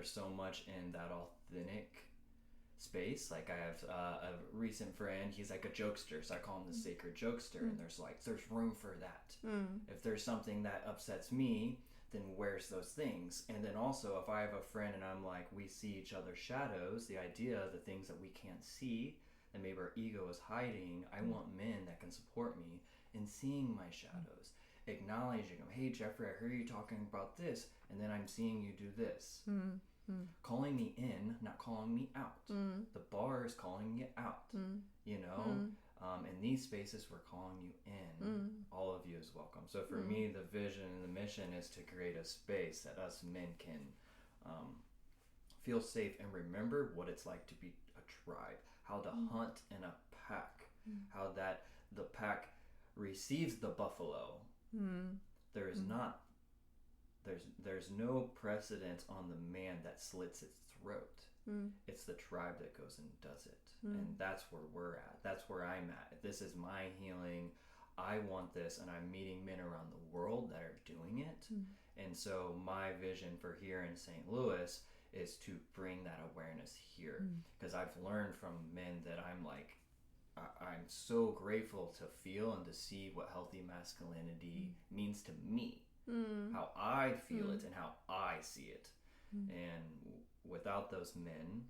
there's so much in that authentic space. Like I have a recent friend, he's like a jokester, so I call him the sacred jokester, and there's room for that. If there's something that upsets me, then where's those things? And then also, if I have a friend and I'm like, we see each other's shadows, the idea, the things that we can't see, that maybe our ego is hiding, I want men that can support me in seeing my shadows, acknowledging them. Hey, Jeffrey, I heard you talking about this, and then I'm seeing you do this. Calling me in, not calling me out. The bar is calling you out, you know? In these spaces, we're calling you in. All of you is welcome. So for me, the vision and the mission is to create a space that us men can feel safe and remember what it's like to be a tribe, how to hunt in a pack, how that the pack receives the buffalo. There is not, there's no precedent on the man that slits its throat. It's the tribe that goes and does it. And that's where we're at. That's where I'm at. This is my healing. I want this, and I'm meeting men around the world that are doing it. And so my vision for here in St. Louis is to bring that awareness here, because I've learned from men that I'm like, I'm so grateful to feel and to see what healthy masculinity means to me, how I feel it and how I see it. And without those men,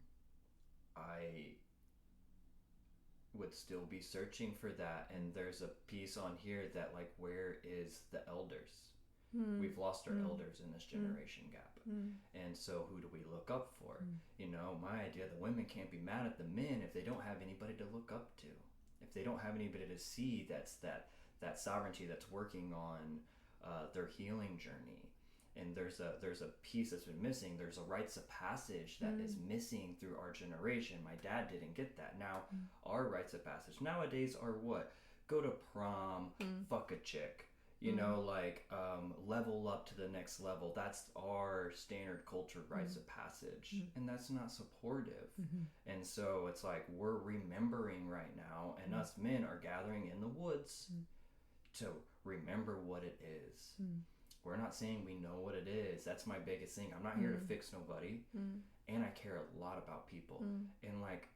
I would still be searching for that. And there's a piece on here that, like, where is the elders? We've lost our elders in this generation gap. And so who do we look up for? You know, my idea, the women can't be mad at the men if they don't have anybody to look up to. If they don't have anybody to see that's that sovereignty that's working on their healing journey. And there's a piece that's been missing. There's a rites of passage that is missing through our generation. My dad didn't get that. Now, our rites of passage nowadays are what? Go to prom, fuck a chick. You know, like, level up to the next level. That's our standard culture rites of passage. And that's not supportive. And so it's like we're remembering right now, and us men are gathering in the woods to remember what it is. We're not saying we know what it is. That's my biggest thing. I'm not here to fix nobody. And I care a lot about people. And like,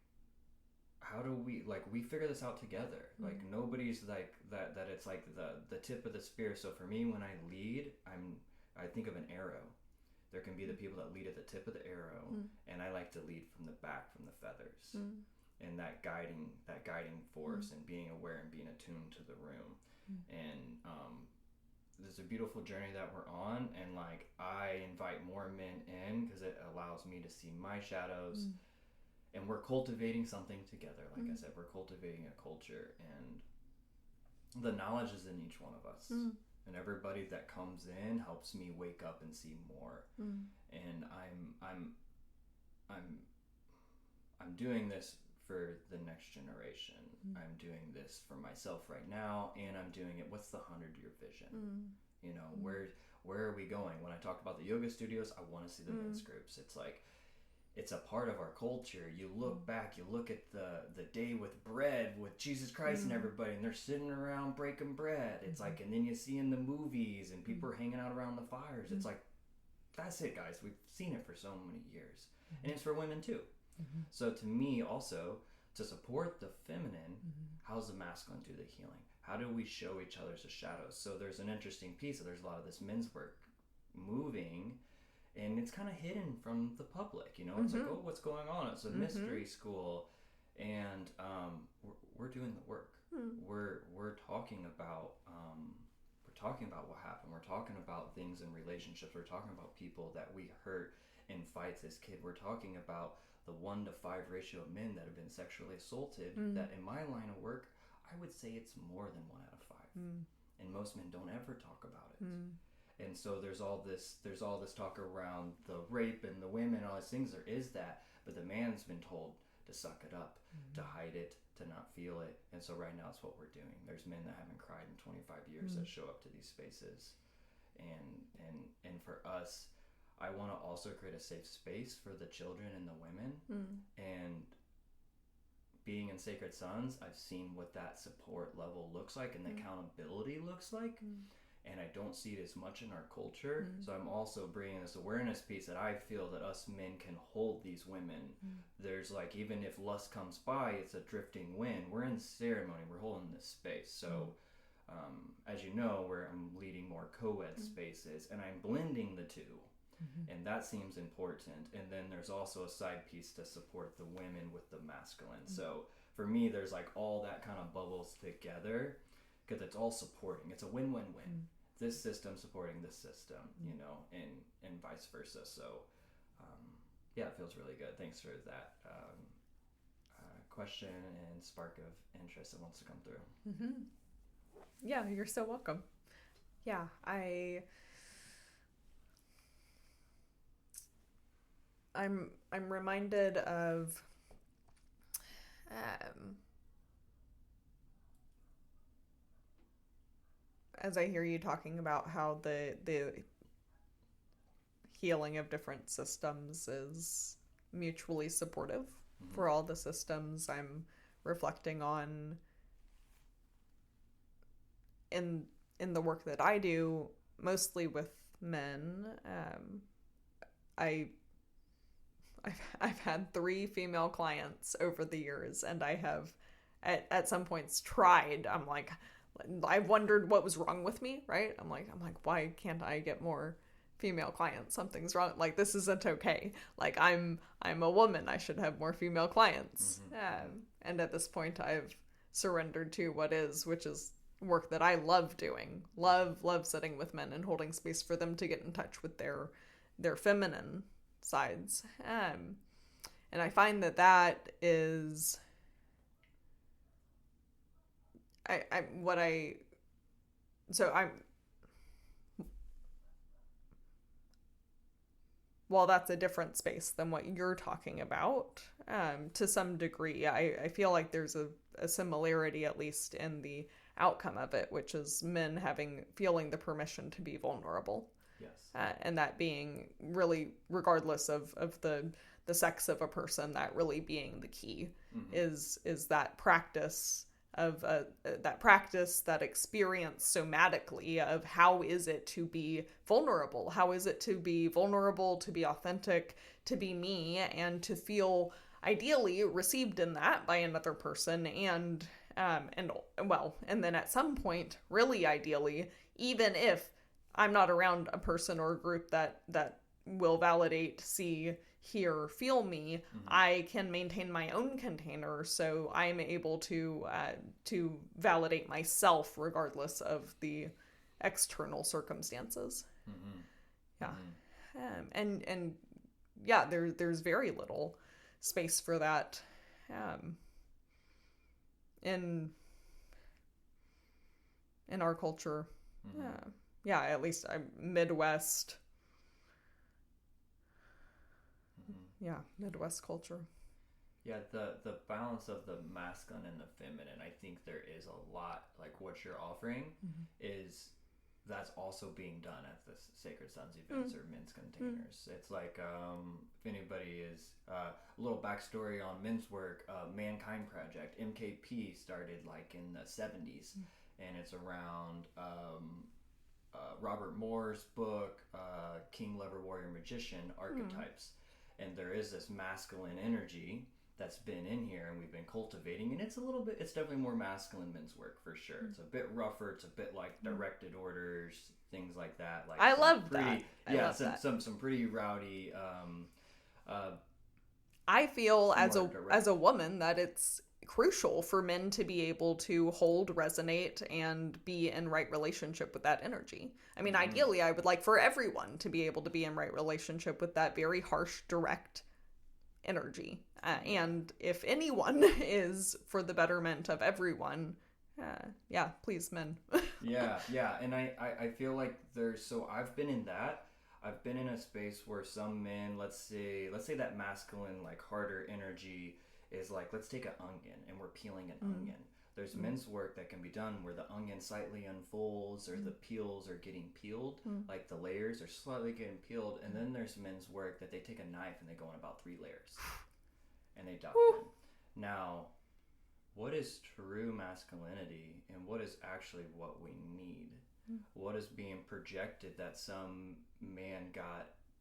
how do we, like, we figure this out together. Like, nobody's like that it's like the tip of the spear. So for me, when I lead, I think of an arrow. There can be the people that lead at the tip of the arrow, and I like to lead from the back, from the feathers. And that guiding force, and being aware and being attuned to the room. And there's a beautiful journey that we're on, and like, I invite more men in because it allows me to see my shadows. And we're cultivating something together. Like I said, we're cultivating a culture, and the knowledge is in each one of us. And everybody that comes in helps me wake up and see more. And I'm doing this for the next generation. I'm doing this for myself right now, and I'm doing it. What's the 100-year vision? You know, where are we going? When I talked about the yoga studios, I want to see the men's groups. It's like, it's a part of our culture. You look back, you look at the day with bread, with Jesus Christ and everybody, and they're sitting around breaking bread. It's like, and then you see in the movies, and people are hanging out around the fires. It's like, that's it, guys. We've seen it for so many years. And it's for women too. So to me also, to support the feminine, how's the masculine do the healing? How do we show each other's shadows? So there's an interesting piece. There's a lot of this men's work moving, and it's kind of hidden from the public, you know. It's like, oh, what's going on? It's a mystery school, and we're doing the work. We're talking about what happened. We're talking about things in relationships. We're talking about people that we hurt in fights as kids. We're talking about the 1 to 5 ratio of men that have been sexually assaulted. That in my line of work, I would say it's more than 1 out of 5, and most men don't ever talk about it. And so there's all this talk around the rape and the women and all these things. There is that, but the man's been told to suck it up, to hide it, to not feel it. And so right now it's what we're doing. There's men that haven't cried in 25 years that show up to these spaces. And for us, I want to also create a safe space for the children and the women. And being in Sacred Sons, I've seen what that support level looks like and the accountability looks like. and I don't see it as much in our culture. So I'm also bringing this awareness piece that I feel that us men can hold these women. There's like, even if lust comes by, it's a drifting wind. We're in ceremony, we're holding this space. So as you know, where I'm leading more co-ed spaces, and I'm blending the two. And that seems important. And then there's also a side piece to support the women with the masculine. So for me, there's like all that kind of bubbles together, because it's all supporting. It's a win-win-win. This system supporting this system, you know, and vice versa. So yeah, it feels really good. Thanks for that question and spark of interest that wants to come through. Yeah, you're so welcome. Yeah, I'm reminded of as I hear you talking about how the healing of different systems is mutually supportive for all the systems. I'm reflecting on in the work that I do, mostly with men. I've had 3 female clients over the years, and I have at some points tried. I've wondered what was wrong with me, right? I'm like, why can't I get more female clients? Something's wrong. Like, this isn't okay. Like, I'm a woman. I should have more female clients. And at this point, I've surrendered to what is, which is work that I love doing. Love sitting with men and holding space for them to get in touch with their feminine sides. And I find that is while that's a different space than what you're talking about, to some degree, I feel like there's a similarity, at least in the outcome of it, which is men feeling the permission to be vulnerable. Yes. And that being really, regardless of the sex of a person, that really being the key is that practice of that experience somatically of how is it to be vulnerable? How is it to be vulnerable, to be authentic, to be me, and to feel ideally received in that by another person, and then at some point, really ideally, even if I'm not around a person or a group that will validate, see, hear, feel me, I can maintain my own container, so I'm able to validate myself regardless of the external circumstances. Yeah. And yeah, there's very little space for that in our culture. Yeah, at least I'm Midwest. Yeah, Midwest culture. Yeah, the balance of the masculine and the feminine, I think there is a lot, like what you're offering is, that's also being done at the Sacred Sons events or men's containers. It's like, if anybody is, a little backstory on men's work, Mankind Project, MKP started like in the 70s, and it's around Robert Moore's book, King, Lover, Warrior, Magician, Archetypes. And there is this masculine energy that's been in here, and we've been cultivating, and it's definitely more masculine men's work for sure. It's a bit rougher, it's a bit like directed orders, things like that. Like I love that. Some pretty rowdy. I feel as a woman that it's crucial for men to be able to hold, resonate, and be in right relationship with that energy. I mean, ideally, I would like for everyone to be able to be in right relationship with that very harsh, direct energy. And if anyone is for the betterment of everyone, yeah, please, men. yeah. And I feel like I've been in that. I've been in a space where some men, let's say that masculine, like harder energy is like, let's take an onion and we're peeling an onion. There's men's work that can be done where the onion slightly unfolds or the peels are getting peeled, like the layers are slightly getting peeled. And then there's men's work that they take a knife and they go in about 3 layers and they dive in. Now, what is true masculinity and what is actually what we need? What is being projected that some man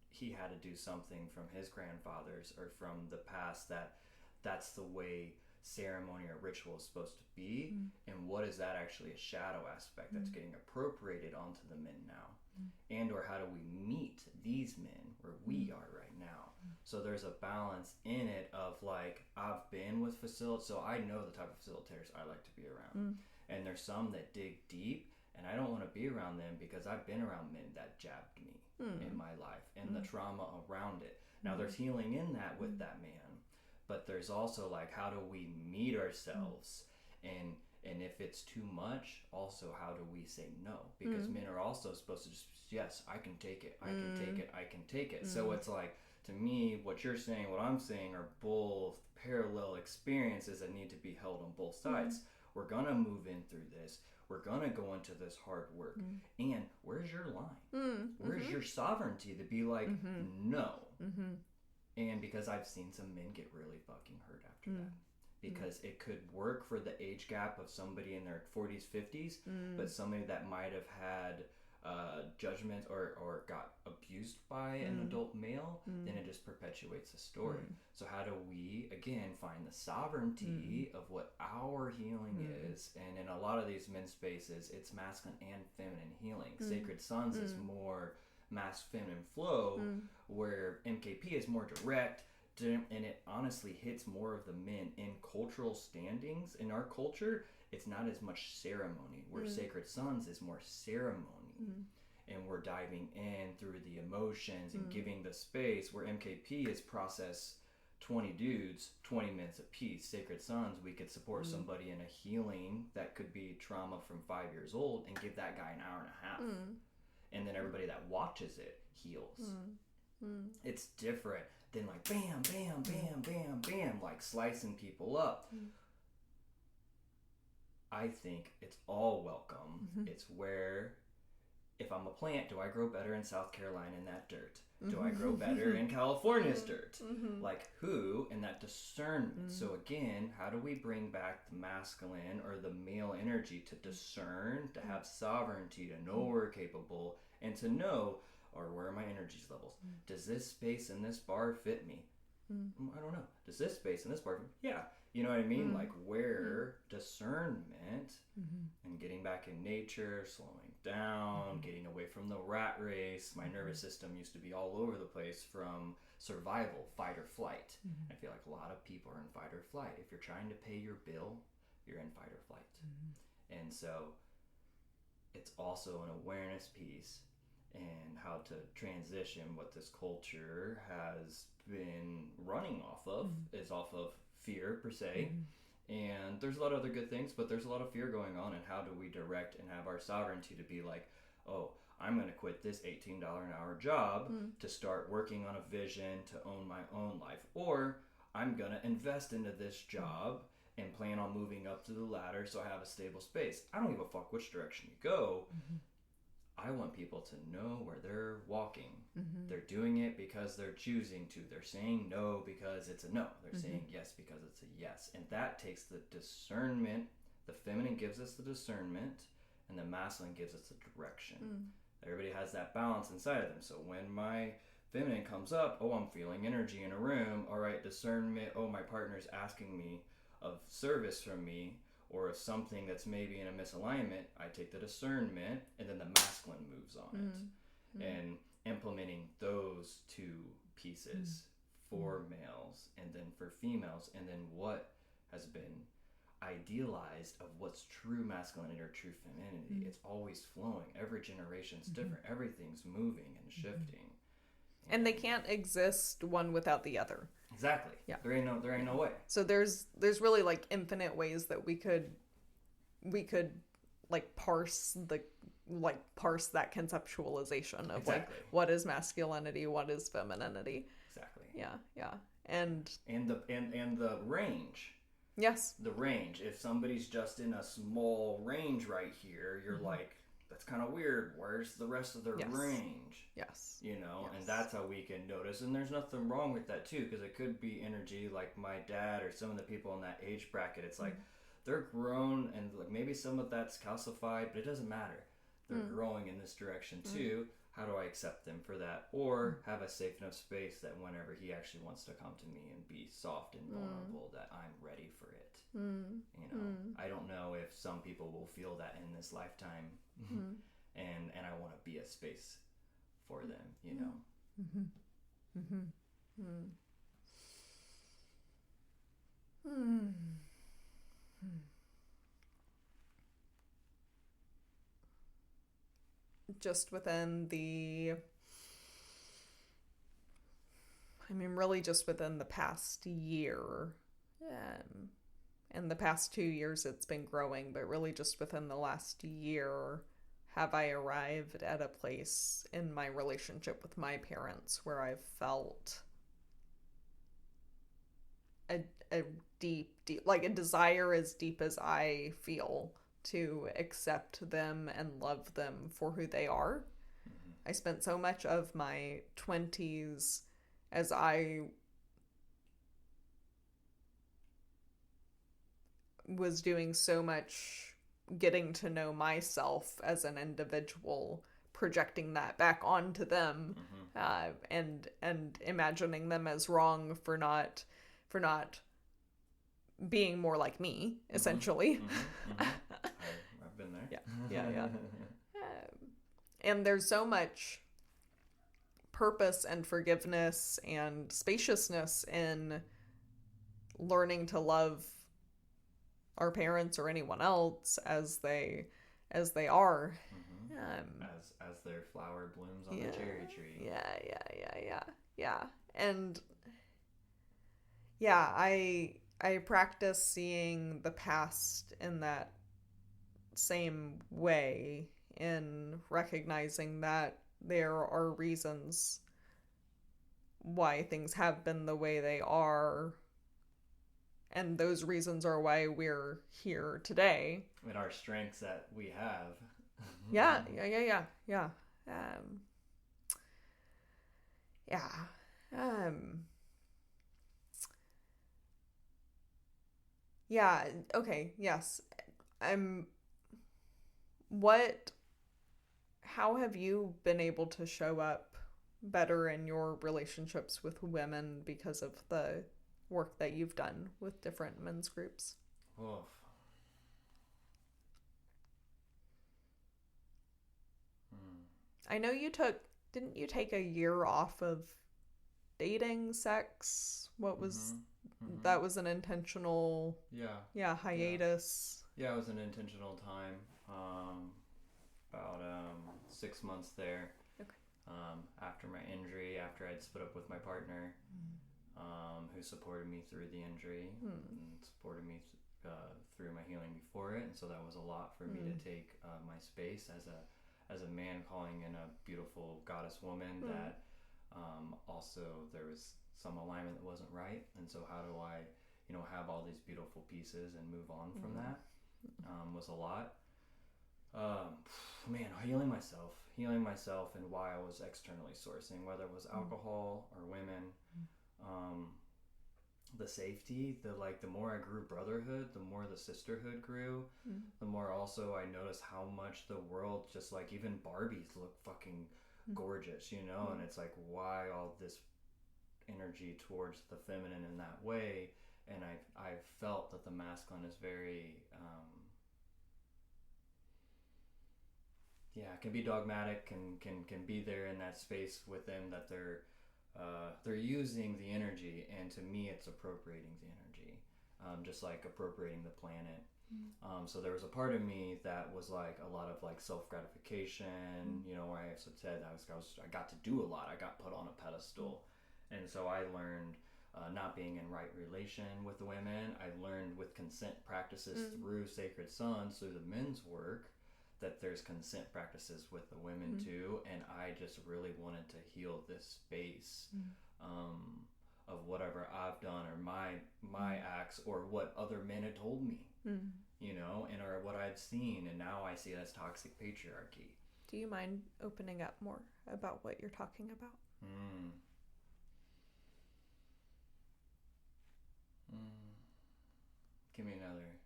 he had to do something from his grandfathers or from the past that's the way ceremony or ritual is supposed to be, and what is that actually a shadow aspect that's getting appropriated onto the men now, and or how do we meet these men where we are right now? So there's a balance in it of like, I've been with facilitators, so I know the type of facilitators I like to be around, and there's some that dig deep, and I don't want to be around them because I've been around men that jabbed me in my life and the trauma around it. Now there's healing in that with that man, but there's also like, how do we meet ourselves, and if it's too much, also how do we say no? Because men are also supposed to just, yes, I can take it, I can take it, I can take it. So it's like, to me, what you're saying, what I'm saying are both parallel experiences that need to be held on both sides. We're gonna move in through this. We're gonna go into this hard work. And where's your line? Where's your sovereignty to be like, no? And because I've seen some men get really fucking hurt after that. Because it could work for the age gap of somebody in their 40s, 50s, but somebody that might have had judgment or got abused by an adult male, then it just perpetuates the story. So how do we, again, find the sovereignty of what our healing is? And in a lot of these men's spaces, it's masculine and feminine healing. Sacred Sons is more feminine flow, where MKP is more direct, and it honestly hits more of the men in cultural standings. In our culture, it's not as much ceremony, where Sacred Sons is more ceremony. And we're diving in through the emotions and giving the space, where MKP is process 20 dudes, 20 minutes a piece. Sacred Sons, we could support somebody in a healing that could be trauma from 5 years old and give that guy an hour and a half. And then everybody that watches it heals. It's different than like bam, bam, bam, bam, bam, like slicing people up. I think it's all welcome. It's where, if I'm a plant, do I grow better in South Carolina in that dirt? Do I grow better in California's dirt? Like who? And that discernment. So again, how do we bring back the masculine or the male energy to discern, to have sovereignty, to know we're capable, and to know, or where are my energy levels? Does this space in this bar fit me? I don't know. Does this space in this bar fit me? Yeah. You know what I mean? Like where discernment and getting back in nature, slowing down, getting away from the rat race. My nervous system used to be all over the place from survival, fight or flight. I feel like a lot of people are in fight or flight. If you're trying to pay your bill, you're in fight or flight. And so it's also an awareness piece, and how to transition what this culture has been running off of is off of fear per se. And there's a lot of other good things, but there's a lot of fear going on, and how do we direct and have our sovereignty to be like, oh, I'm going to quit this $18 an hour job to start working on a vision to own my own life, or I'm going to invest into this job and plan on moving up to the ladder so I have a stable space. I don't give a fuck which direction you go. I want people to know where they're walking. They're doing it because they're choosing to. They're saying no because it's a no. They're saying yes because it's a yes. And that takes the discernment. The feminine gives us the discernment, and the masculine gives us the direction. Everybody has that balance inside of them. So when my feminine comes up, oh, I'm feeling energy in a room. All right, discernment. Oh, my partner's asking me of service from me, or if something that's maybe in a misalignment, I take the discernment, and then the masculine moves on it. And implementing those two pieces for males and then for females, and then what has been idealized of what's true masculinity or true femininity. It's always flowing. Every generation's different. Everything's moving and shifting. And they can't exist one without the other. Exactly. Yeah. There ain't no way. So there's really like infinite ways that we could like parse that conceptualization of like what is masculinity, what is femininity. Exactly. Yeah. And the range. Yes. The range. If somebody's just in a small range right here, you're like, that's kind of weird. Where's the rest of their range? Yes. You know, and that's how we can notice. And there's nothing wrong with that too, because it could be energy like my dad or some of the people in that age bracket. It's like they're grown, and like maybe some of that's calcified, but it doesn't matter. they're growing in this direction too. How do I accept them for that, or have a safe enough space that whenever he actually wants to come to me and be soft and vulnerable, that I'm ready for it. You know, I don't know if some people will feel that in this lifetime, and I want to be a space for them, you know. Just within really just within the past year, in the past 2 years it's been growing, but really just within the last year have I arrived at a place in my relationship with my parents where I've felt a deep, like a desire as deep as I feel to accept them and love them for who they are. I spent so much of my 20s as I was doing so much getting to know myself as an individual, projecting that back onto them, and imagining them as wrong for not being more like me, essentially. I've been there. Yeah. And there's so much purpose and forgiveness and spaciousness in learning to love our parents or anyone else as they are. As their flower blooms on the cherry tree. Yeah. And yeah, I practice seeing the past in that same way, in recognizing that there are reasons why things have been the way they are, and those reasons are why we're here today. And our strengths that we have. Yeah. Yeah, okay, yes. How have you been able to show up better in your relationships with women because of the work that you've done with different men's groups? Oof. I know didn't you take a year off of dating, sex? What was, that was an intentional, hiatus. Yeah, it was an intentional time. About 6 months there. Okay. After my injury, after I'd split up with my partner, who supported me through the injury and supported me through my healing before it, and so that was a lot for me to take my space as a man calling in a beautiful goddess woman that also there was some alignment that wasn't right, and so how do I have all these beautiful pieces and move on from that was a lot. Healing myself and why I was externally sourcing, whether it was alcohol or women, the safety, the more I grew brotherhood, the more the sisterhood grew, the more also I noticed how much the world, just like even Barbies look fucking gorgeous, and it's like, why all this energy towards the feminine in that way? And I felt that the masculine is very can be dogmatic and can be there in that space with them, that they're using the energy, and to me it's appropriating the energy, just like appropriating the planet. So there was a part of me that was like a lot of like self-gratification, where I said I got to do a lot, I got put on a pedestal, and so I learned not being in right relation with the women. I learned with consent practices through Sacred Sons, through the men's work, that there's consent practices with the women too, and I just really wanted to heal this space of whatever I've done, or my acts, or what other men had told me, and or what I'd seen, and now I see it as toxic patriarchy. Do you mind opening up more about what you're talking about? Give me another.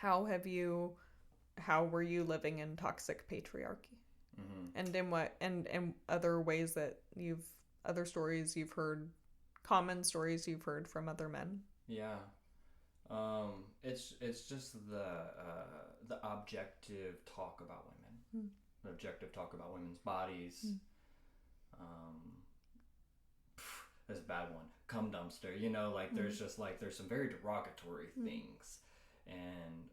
how were you living in toxic patriarchy? And in what, and other ways that other stories you've heard, common stories you've heard from other men? Yeah. It's just the objective talk about women. The objective talk about women's bodies. That's a bad one. Cum dumpster, like there's just like, there's some very derogatory things. And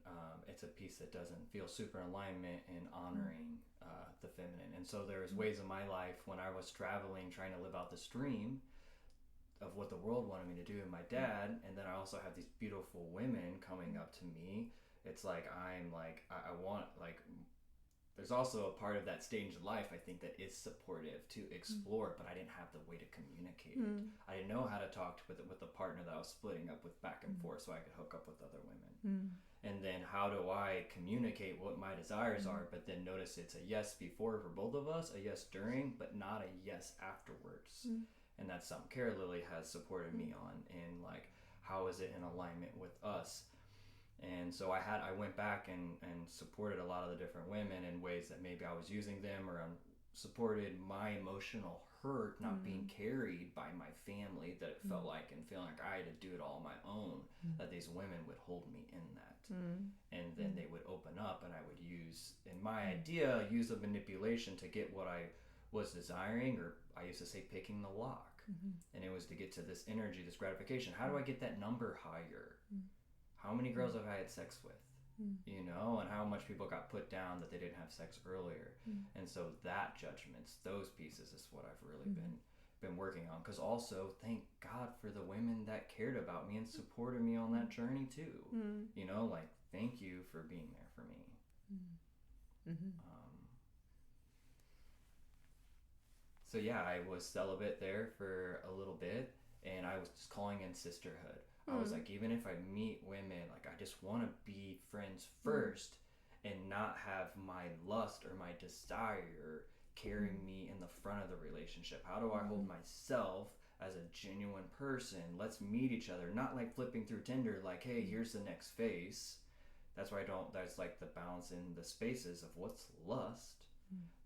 it's a piece that doesn't feel super in alignment in honoring the feminine. And so there's ways in my life when I was traveling, trying to live out this dream of what the world wanted me to do, and my dad, and then I also have these beautiful women coming up to me. It's like I'm like, I want, like, there's also a part of that stage of life, I think, that is supportive to explore, but I didn't have the way to communicate it. I didn't know how to talk with the partner that I was splitting up with back and forth, so I could hook up with other women. And then how do I communicate what my desires are, but then notice it's a yes before for both of us, a yes during, but not a yes afterwards. And that's something Cara Lily has supported me on, and like, how is it in alignment with us? And so I went back and supported a lot of the different women in ways that maybe I was using them, or supported my emotional hurt not being carried by my family, that it felt like, and feeling like I had to do it all on my own, that these women would hold me in that. And then they would open up, and I would use a manipulation to get what I was desiring, or I used to say picking the lock. And it was to get to this energy, this gratification. How do I get that number higher? How many girls have I had sex with? And how much people got put down that they didn't have sex earlier. And so that judgments, those pieces is what I've really been working on. Because also, thank God for the women that cared about me and supported me on that journey too. Like, thank you for being there for me. So yeah, I was celibate there for a little bit, and I was just calling in sisterhood. I was like, even if I meet women, like, I just want to be friends first, and not have my lust or my desire carrying me in the front of the relationship. How do I hold myself as a genuine person? Let's meet each other, not like flipping through Tinder, like, hey, here's the next face. That's why that's like the balance in the spaces of what's lust,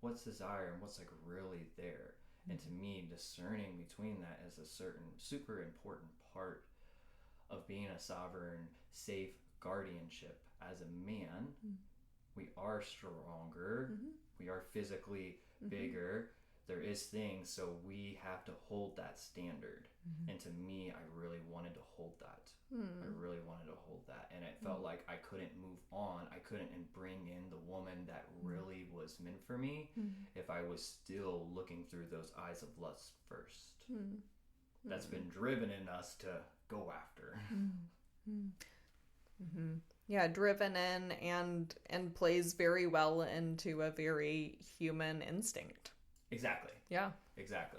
what's desire, and what's like really there. And to me, discerning between that is a certain super important part of being a sovereign, safe guardianship. As a man, we are stronger, we are physically bigger, there is things, so we have to hold that standard. And to me, I really wanted to hold that. And it felt like I couldn't move on, I couldn't bring in the woman that really was meant for me if I was still looking through those eyes of lust first. That's been driven in us to go after. Yeah, driven in, and plays very well into a very human instinct. Exactly. Yeah.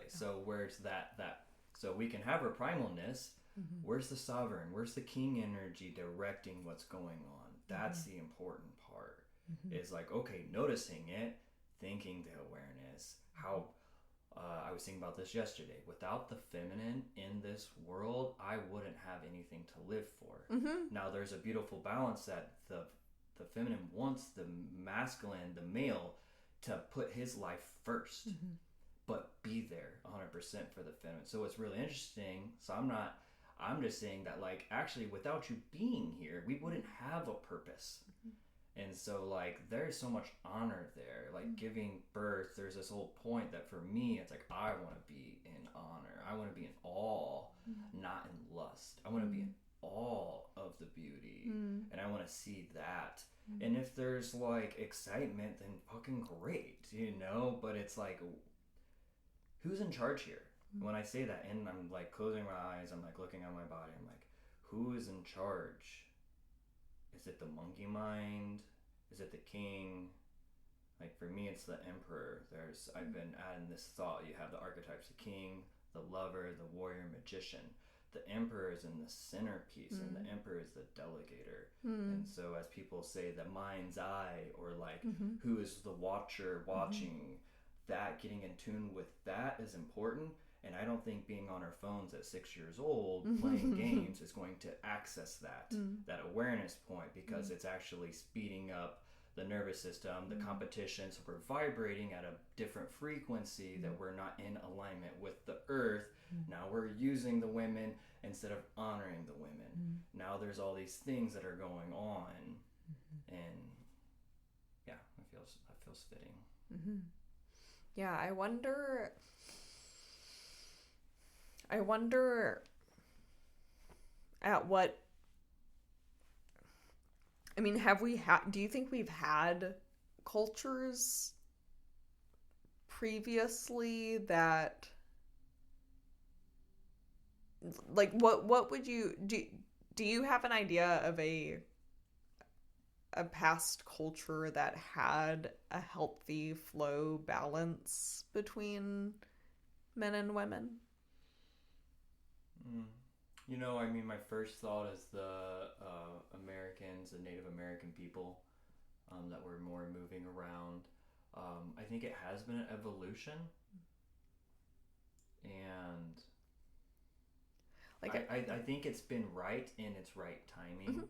So where's that so we can have our primalness, where's the sovereign, where's the king energy directing what's going on? That's the important part. Is like, okay, noticing it, thinking the awareness, how I was thinking about this yesterday. Without the feminine in this world, I wouldn't have anything to live for. Now, there's a beautiful balance that the feminine wants the masculine, the male, to put his life first, but be there 100% for the feminine. So it's really interesting. So I'm just saying that, like, actually, without you being here, we wouldn't have a purpose. And so, like, there's so much honor there. Like, giving birth, there's this whole point that for me, it's like, I want to be in honor. I want to be in awe, not in lust. I want to be in awe of the beauty. And I want to see that. And if there's, like, excitement, then fucking great, But it's like, who's in charge here? When I say that, and I'm, like, closing my eyes, I'm, like, looking at my body, I'm like, who is in charge? Is it the monkey mind? Is it the king? Like, for me, it's the emperor. I've been adding this thought. You have the archetypes, the king, the lover, the warrior, magician. The emperor is in the centerpiece, and the emperor is the delegator. And so as people say, the mind's eye, or like, who is the watcher watching, that getting in tune with that is important. And I don't think being on our phones at 6 years old playing games is going to access that awareness point, because it's actually speeding up the nervous system, the competition. So we're vibrating at a different frequency that we're not in alignment with the earth. Now we're using the women instead of honoring the women. Now there's all these things that are going on. And yeah, it feels fitting. Yeah, I wonder at what, I mean, do you think we've had cultures previously that, like, what would you do you have an idea of a past culture that had a healthy flow balance between men and women? You know, I mean, my first thought is the Americans, the Native American people, that were more moving around. I think it has been an evolution, and like I think it's been right in its right timing.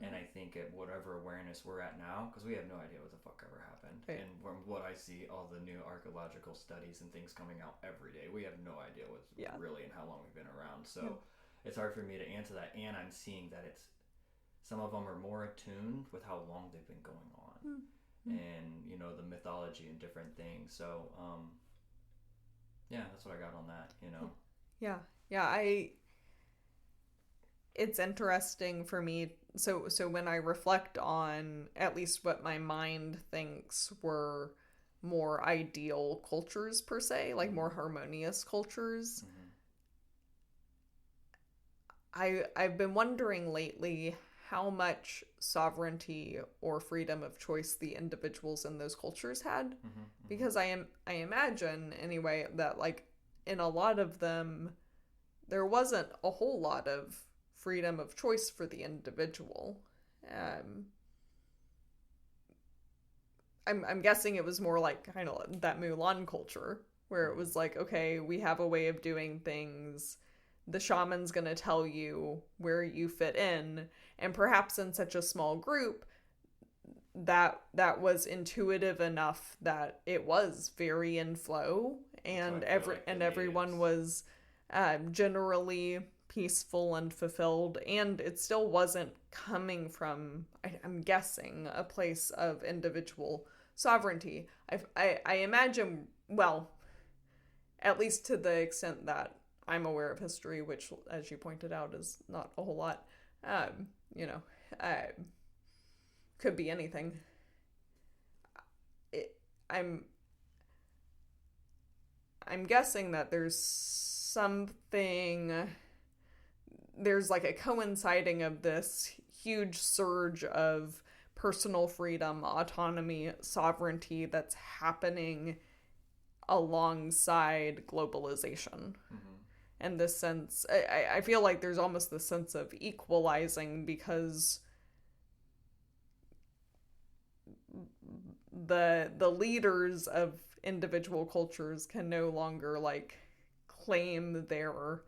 And I think at whatever awareness we're at now, because we have no idea what the fuck ever happened. Right. And from what I see, all the new archaeological studies and things coming out every day, we have no idea what's really and how long we've been around. So it's hard for me to answer that. And I'm seeing that some of them are more attuned with how long they've been going on. And, you know, the mythology and different things. So, yeah, that's what I got on that, you know. Yeah. It's interesting for me. So when I reflect on at least what my mind thinks were more ideal cultures per se, like more harmonious cultures, I've been wondering lately how much sovereignty or freedom of choice the individuals in those cultures had. Because I imagine anyway that, like, in a lot of them there wasn't a whole lot of freedom of choice for the individual. I'm guessing it was more like kind of that Mulan culture, where it was like, okay, we have a way of doing things. The shaman's gonna tell you where you fit in, and perhaps in such a small group that was intuitive enough that it was very in flow, and everyone was generally peaceful and fulfilled, and it still wasn't coming from, I'm guessing, a place of individual sovereignty. I imagine, well, at least to the extent that I'm aware of history, which, as you pointed out, is not a whole lot, you know, could be anything. I'm guessing that there's like a coinciding of this huge surge of personal freedom, autonomy, sovereignty that's happening alongside globalization. And this sense, I feel like there's almost this sense of equalizing, because the leaders of individual cultures can no longer, like, claim their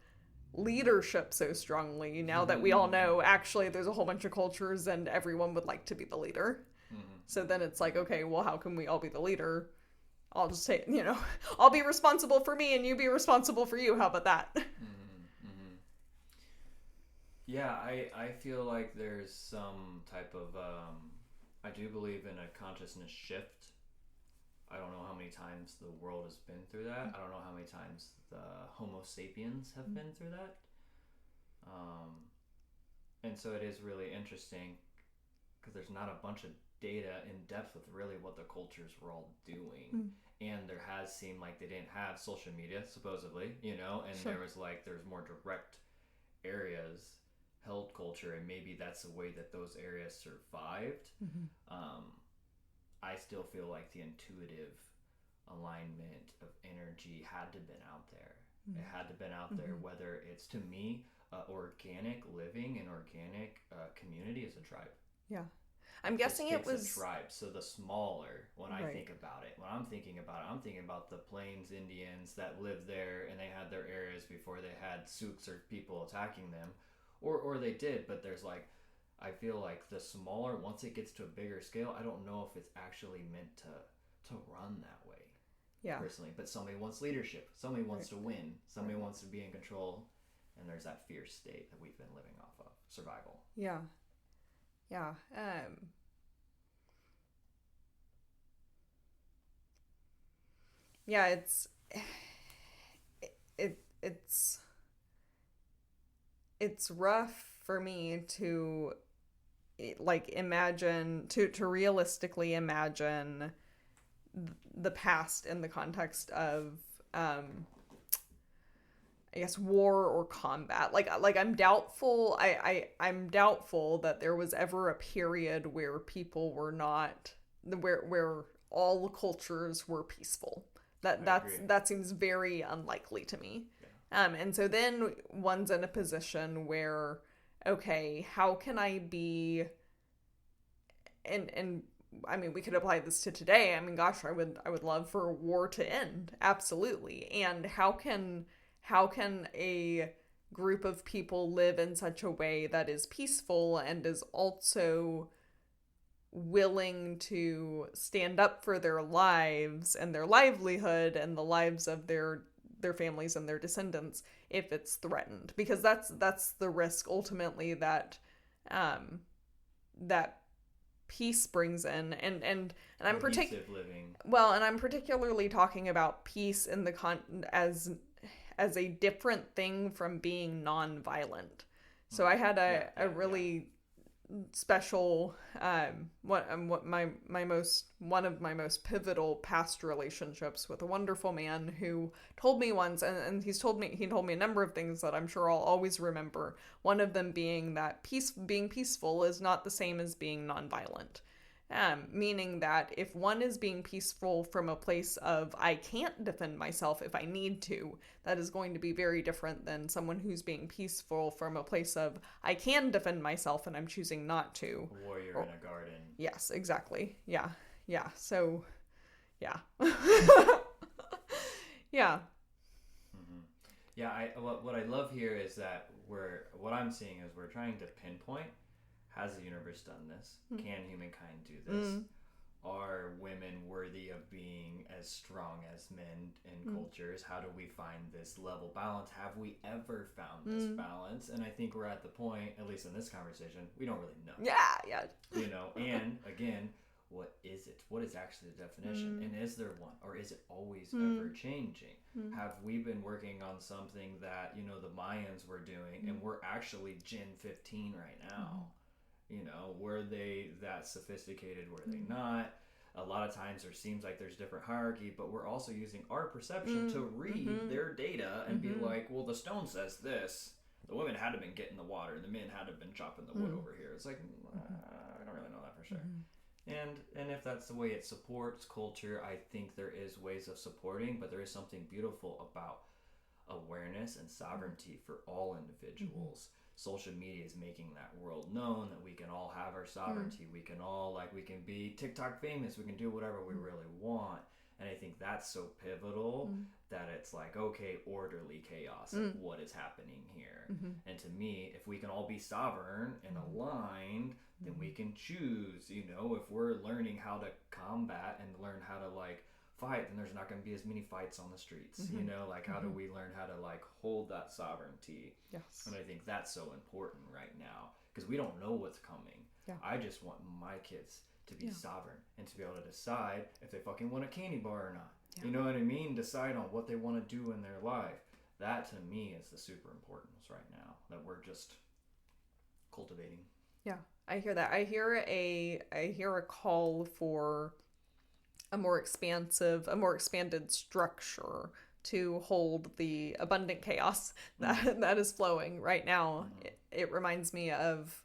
leadership so strongly now that we all know actually there's a whole bunch of cultures and everyone would like to be the leader. So then it's like, okay, well, how can we all be the leader? I'll just say, you know, I'll be responsible for me and you be responsible for you. How about that? Yeah, I feel like there's some type of I do believe in a consciousness shift. I don't know how many times the world has been through that. I don't know how many times the Homo sapiens have been through that. And so it is really interesting, because there's not a bunch of data in depth with really what the cultures were all doing. And there has seemed like they didn't have social media, supposedly, you know, and there's more direct areas held culture, and maybe that's the way that those areas survived. I still feel like the intuitive alignment of energy had to been out there. It had to been out there, whether it's, to me, organic living and organic community as a tribe. Yeah. I'm guessing it was a tribe. So the smaller, when I Right. think about it, when I'm thinking about it, I'm thinking about the Plains Indians that lived there and they had their areas before they had Sioux or people attacking them, or they did. But there's like, I feel like the smaller, once it gets to a bigger scale, I don't know if it's actually meant to run that way. Yeah. Personally, but somebody wants leadership, somebody wants Right. to win, somebody Right. wants to be in control, and there's that fierce state that we've been living off of, survival. Yeah. Yeah. Yeah, it's it's rough for me to like imagine to realistically imagine the past in the context of I guess war or combat. Like I'm doubtful I'm doubtful that there was ever a period where people were not where all cultures were peaceful. That seems very unlikely to me. Yeah. And so then one's in a position where, okay, how can I be and I mean, we could apply this to today. I mean, gosh, I would love for war to end, absolutely. And how can a group of people live in such a way that is peaceful and is also willing to stand up for their lives and their livelihood and the lives of their families and their descendants if it's threatened? Because that's the risk ultimately that that peace brings in, and I'm living. Well, and I'm particularly talking about peace in the as a different thing from being non-violent. So I had a really special one of my most pivotal past relationships with a wonderful man who told me once, and he told me a number of things that I'm sure I'll always remember. One of them being that being peaceful is not the same as being nonviolent. Meaning that if one is being peaceful from a place of I can't defend myself if I need to, that is going to be very different than someone who's being peaceful from a place of I can defend myself and I'm choosing not to. A warrior in a garden. Yes, exactly. Yeah. So, yeah. Yeah. Mm-hmm. Yeah. What I love here is that what I'm seeing is we're trying to pinpoint. Has the universe done this? Can humankind do this? Are women worthy of being as strong as men in cultures? How do we find this level balance? Have we ever found this balance? And I think we're at the point, at least in this conversation, we don't really know. Yeah. And again, what is it? What is actually the definition? And is there one? Or is it always ever changing? Have we been working on something that, the Mayans were doing, and we're actually Gen 15 right now? Were they that sophisticated? Were they not? A lot of times there seems like there's different hierarchy, but we're also using our perception to read their data and be like, well, the stone says this. The women had to have been getting the water. The men had to have been chopping the wood over here. It's like, I don't really know that for sure. And if that's the way it supports culture, I think there is ways of supporting, but there is something beautiful about awareness and sovereignty for all individuals. Social media is making that world known that we can all have our sovereignty. We can all we can be TikTok famous. We can do whatever we really want. And I think that's so pivotal that it's like, okay, orderly chaos. What is happening here? And to me, if we can all be sovereign and aligned, then we can choose, if we're learning how to combat and learn how to fight, then there's not going to be as many fights on the streets. How do we learn how to hold that sovereignty? Yes. And I think that's so important right now because we don't know what's coming. Yeah. I just want my kids to be sovereign and to be able to decide if they fucking want a candy bar or not. Yeah. You know what I mean? Decide on what they want to do in their life. That to me is the super importance right now that we're just cultivating. Yeah, I hear that. I hear a call for a more expanded structure to hold the abundant chaos that is flowing right now. It reminds me of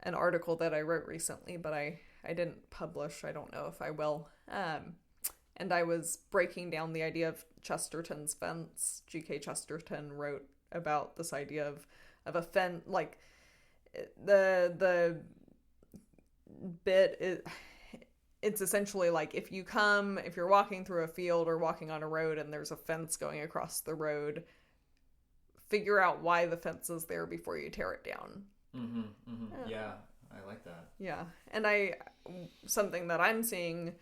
an article that I wrote recently, but I didn't publish. I don't know if I will. And I was breaking down the idea of Chesterton's fence. G.K. Chesterton wrote about this idea of a fence, the bit, it's essentially like if you're walking through a field or walking on a road and there's a fence going across the road, figure out why the fence is there before you tear it down. Yeah, I like that. Yeah. And something that I'm seeing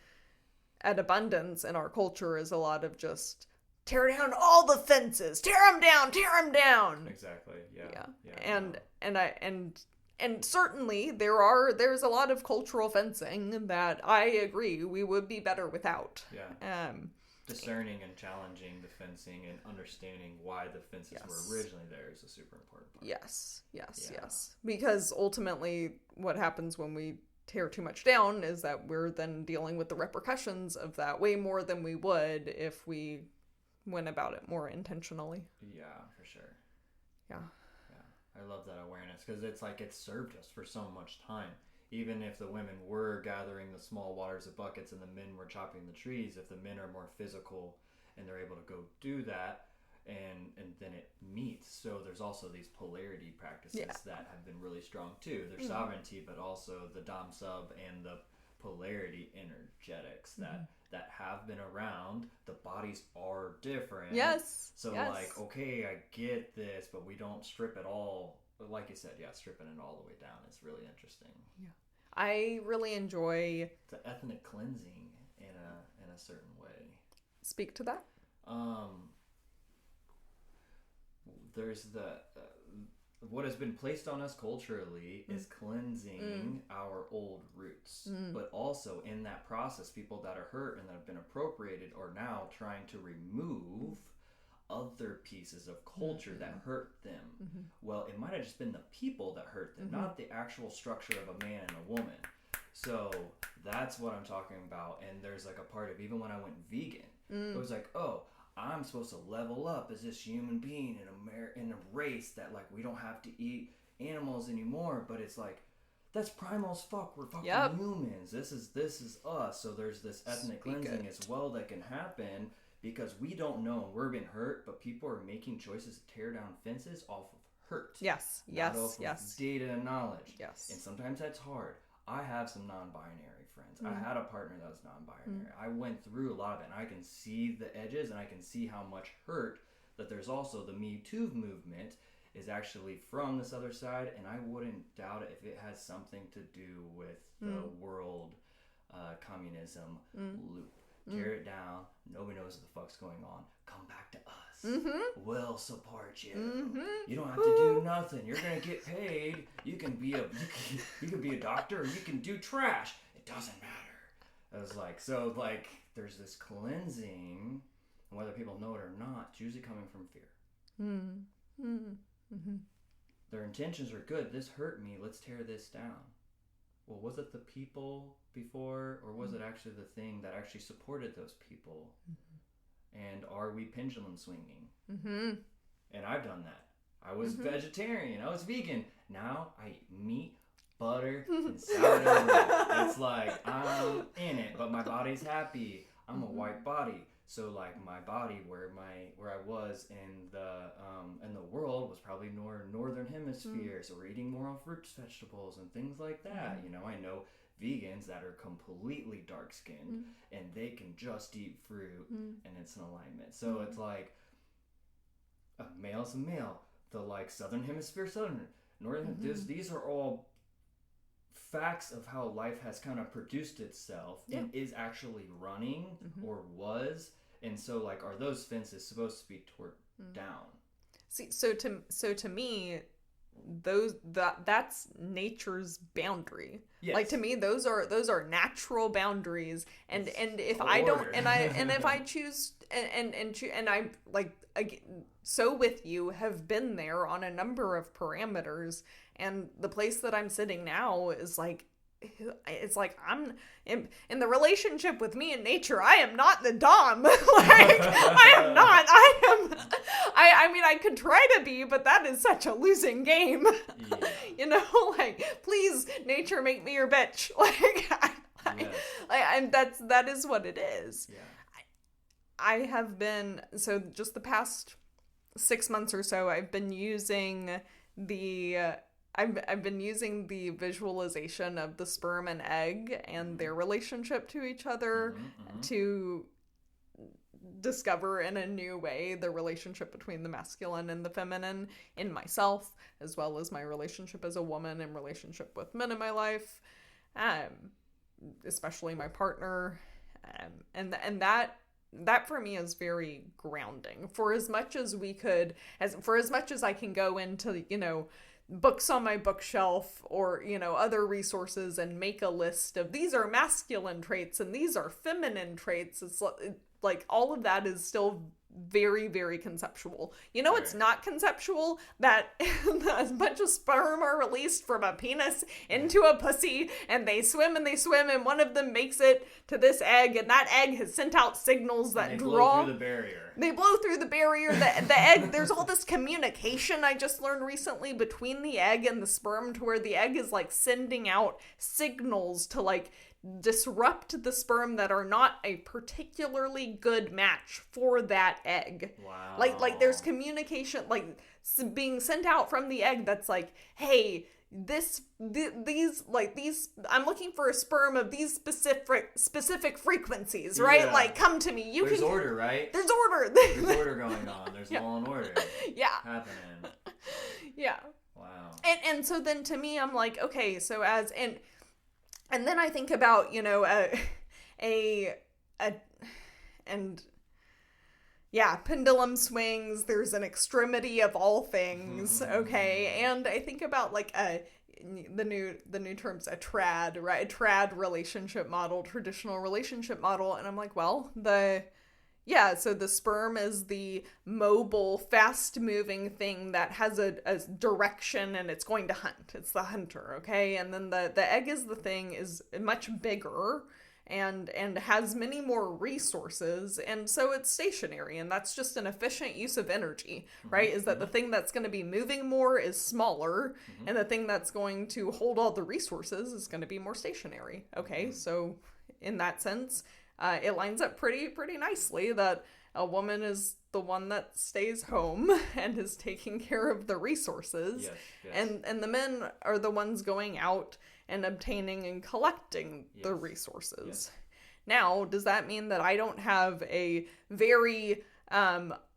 at Abundance in our culture is a lot of just tear down all the fences, tear them down. Exactly. Yeah. And certainly there's a lot of cultural fencing that I agree we would be better without. Yeah. Discerning and challenging the fencing and understanding why the fences were originally there is a super important part. Yes. Because ultimately what happens when we tear too much down is that we're then dealing with the repercussions of that way more than we would if we went about it more intentionally. Yeah, for sure. Yeah. I love that awareness because it's like it served us for so much time. Even if the women were gathering the small waters of buckets and the men were chopping the trees, if the men are more physical and they're able to go do that, and then it meets. So there's also these polarity practices that have been really strong too. There's sovereignty, but also the dom sub and the polarity energetics that have been around. The bodies are different. Yes. So like, okay, I get this, but we don't strip it all. Like you said, stripping it all the way down is really interesting. Yeah. I really enjoy the ethnic cleansing in a certain way. Speak to that. There's what has been placed on us culturally is cleansing our old roots. But also in that process, people that are hurt and that have been appropriated are now trying to remove other pieces of culture that hurt them. Well, it might have just been the people that hurt them, not the actual structure of a man and a woman. So that's what I'm talking about. And there's like a part of, even when I went vegan, it was like, oh, I'm supposed to level up as this human being in a race that like we don't have to eat animals anymore. But it's like, that's primal as fuck. We're fucking humans. This is us. So there's this ethnic cleansing as well that can happen because we don't know. We're being hurt, but people are making choices to tear down fences off of hurt. Yes. Not off of data and knowledge. Yes. And sometimes that's hard. I have some non-binary friends. I had a partner that was non-binary. I went through a lot of it, and I can see the edges, and I can see how much hurt that there's also. The Me Too movement is actually from this other side, and I wouldn't doubt it if it has something to do with the world communism loop. Tear it down. Nobody knows what the fuck's going on. Come back to us. We'll support you. You don't have to do nothing. You're gonna get paid. You can be a doctor, or you can do trash. It doesn't matter. I was like, so like, there's this cleansing, and whether people know it or not, it's usually coming from fear. Their intentions are good. This hurt me. Let's tear this down. Well, was it the people before, or was it actually the thing that actually supported those people? And are we pendulum swinging? And I've done that. I was vegetarian. I was vegan. Now I eat meat, butter, and sourdough bread. It's like, I'm in it, but my body's happy. I'm a white body. So like my body, where I was in the world was probably northern hemisphere. So we're eating more on fruits, vegetables, and things like that. You know, I know vegans that are completely dark skinned and they can just eat fruit and it's in alignment. So it's like a male's a male. The like southern hemisphere, northern. These are all facts of how life has kind of produced itself and is actually running or was. And so like, are those fences supposed to be torn down? See, so to me, that's nature's boundary. Yes. Like to me, those are natural boundaries. And if I don't, and if I choose and I like, so with you have been there on a number of parameters, and the place that I'm sitting now is like, it's like I'm in the relationship with me and nature. I am not the dom. Like I am not. I mean, I could try to be, but that is such a losing game. Yeah. You know, like, please, nature, make me your bitch. Like, that is what it is. Yeah. I have been, so just the past 6 months or so, I've been using the I've been using the visualization of the sperm and egg and their relationship to each other to discover in a new way the relationship between the masculine and the feminine in myself, as well as my relationship as a woman and relationship with men in my life, especially my partner, and that for me is very grounding. For as much as I can go into, books on my bookshelf or, other resources and make a list of these are masculine traits and these are feminine traits, it's like all of that is still very, very conceptual. It's not conceptual that a bunch of sperm are released from a penis into a pussy, and they swim and one of them makes it to this egg, and that egg has sent out signals that blow through the barrier. They blow through the barrier. The egg, there's all this communication I just learned recently between the egg and the sperm, to where the egg is like sending out signals to like disrupt the sperm that are not a particularly good match for that egg. Wow. Like there's communication like being sent out from the egg that's like, hey, these I'm looking for a sperm of these specific frequencies, right? Yeah. Like, come to me. There's order, right? There's order. There's order going on. There's law and order. Yeah. Happening. Yeah. Wow. And so then to me, I'm like, okay, so and then I think about, pendulum swings, there's an extremity of all things, okay? And I think about like the new terms, a trad, right? A trad relationship model, traditional relationship model, and I'm like, well, so the sperm is the mobile, fast-moving thing that has a direction and it's going to hunt. It's the hunter, okay? And then the egg is the thing, is much bigger and has many more resources, and so it's stationary, and that's just an efficient use of energy, right? Is that the thing that's going to be moving more is smaller, and the thing that's going to hold all the resources is going to be more stationary, okay? So in that sense, it lines up pretty nicely that a woman is the one that stays home and is taking care of the resources. Yes. And the men are the ones going out and obtaining and collecting the resources. Yes. Now, does that mean that I don't have a very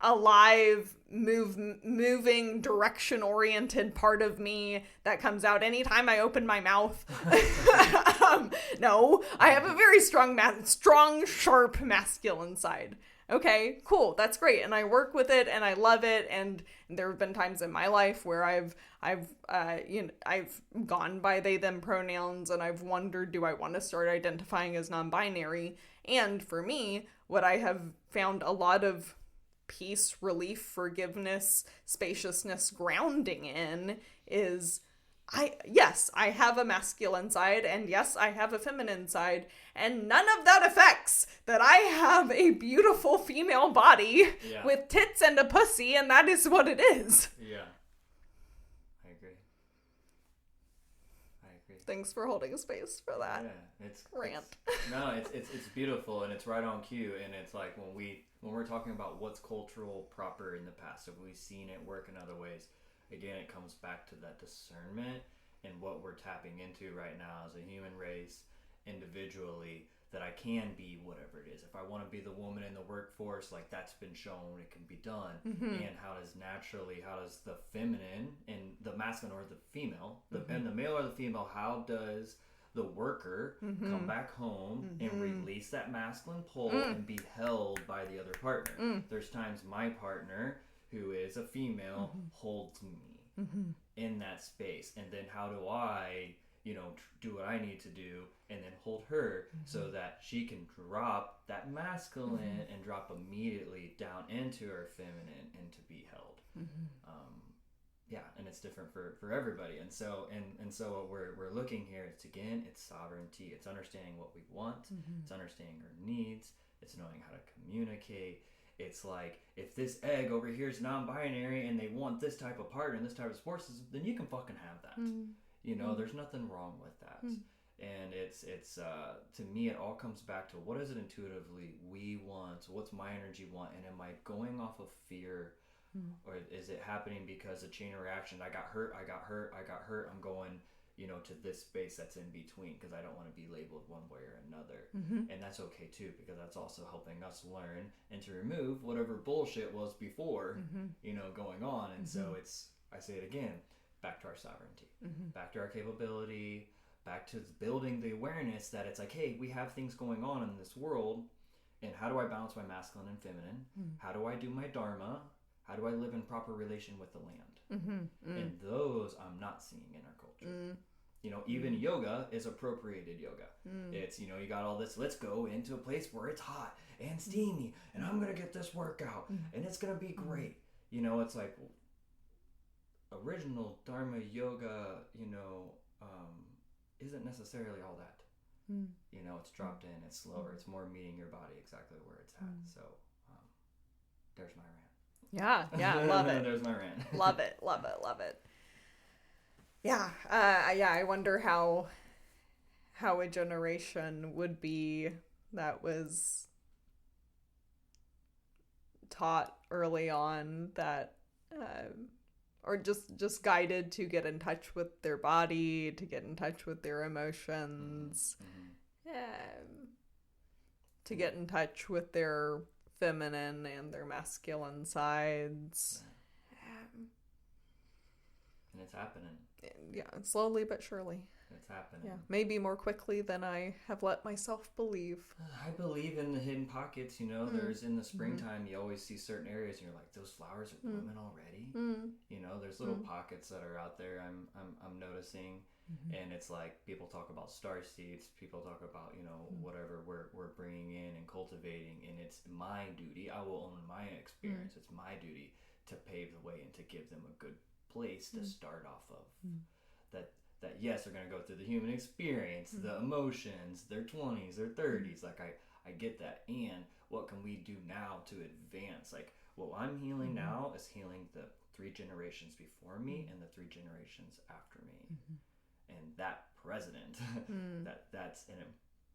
alive, moving, direction-oriented part of me that comes out anytime I open my mouth? No, I have a very strong, sharp masculine side. Okay, cool, that's great, and I work with it, and I love it, and there have been times in my life where I've gone by they them pronouns, and I've wondered, do I want to start identifying as non-binary? And for me, what I have found a lot of peace, relief, forgiveness, spaciousness, grounding in is I have a masculine side, and yes, I have a feminine side, and none of that affects that I have a beautiful female body with tits and a pussy, and that is what it is. Yeah. I agree. Thanks for holding space for that. Yeah, it's rant. It's beautiful, and it's right on cue, and it's like when we're talking about what's cultural proper in the past, have we seen it work in other ways? Again, it comes back to that discernment and what we're tapping into right now as a human race individually, that I can be whatever it is. If I want to be the woman in the workforce, like that's been shown, it can be done. And how does the feminine and the masculine or the female, and the male or the female, how does the worker come back home and release that masculine pull and be held by the other partner? There's times my partner, who is a female, holds me in that space, and then how do I do what I need to do and then hold her so that she can drop that masculine and drop immediately down into her feminine and to be held. And it's different for everybody, and so what we're looking here, it's sovereignty, it's understanding what we want, it's understanding our needs, it's knowing how to communicate. It's like, if this egg over here is non-binary and they want this type of partner and this type of sports system, then you can fucking have that. There's nothing wrong with that. And it's to me, it all comes back to what is it intuitively we want? What's my energy want? And am I going off of fear Or is it happening because a chain of reaction? I got hurt, I'm going, to this space that's in between because I don't want to be labeled one way or another. And that's okay too, because that's also helping us learn and to remove whatever bullshit was before, going on. And so I say it again, back to our sovereignty, back to our capability, back to building the awareness that it's like, hey, we have things going on in this world, and how do I balance my masculine and feminine? How do I do my dharma? How do I live in proper relation with the land? And those I'm not seeing in our culture. Even yoga is appropriated yoga. It's, you got all this, let's go into a place where it's hot and steamy, and I'm going to get this workout, and it's going to be great. It's like original dharma yoga, isn't necessarily all that. It's dropped in, it's slower, it's more meeting your body exactly where it's at. So there's my rant. Yeah, love it. There's my rant. Love it. Yeah, I wonder how a generation would be that was taught early on that, or just guided to get in touch with their body, to get in touch with their emotions, to get in touch with their feminine and their masculine sides. And it's happening. Yeah, slowly but surely. It's happening. Yeah, maybe more quickly than I have let myself believe. I believe in the hidden pockets. There's in the springtime, you always see certain areas, and you're like, those flowers are blooming already. There's little pockets that are out there. I'm noticing, and it's like people talk about star seeds. People talk about whatever we're bringing in and cultivating, and it's my duty. I will own my experience. It's my duty to pave the way and to give them a good place to start off of. That yes, they're going to go through the human experience, the emotions, their 20s, their 30s. Like, I get that. And what can we do now to advance? Like, what I'm healing now is healing the 3 generations before me and the 3 generations after me. And that president, that's an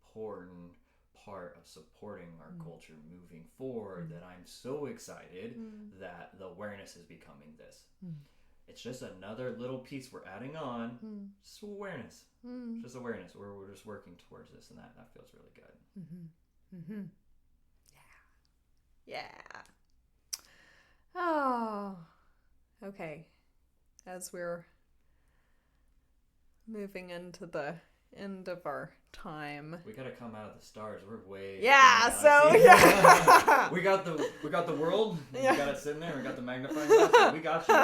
important part of supporting our culture moving forward, that I'm so excited that the awareness is becoming this. It's just another little piece we're adding on. Just awareness. Just awareness. We're just working towards this, and that feels really good. Yeah. Oh. Okay. As we're moving into the end of our time, we gotta come out of the stars. We're way we got the world. We got it sitting there. We got the magnifying glass. We got you.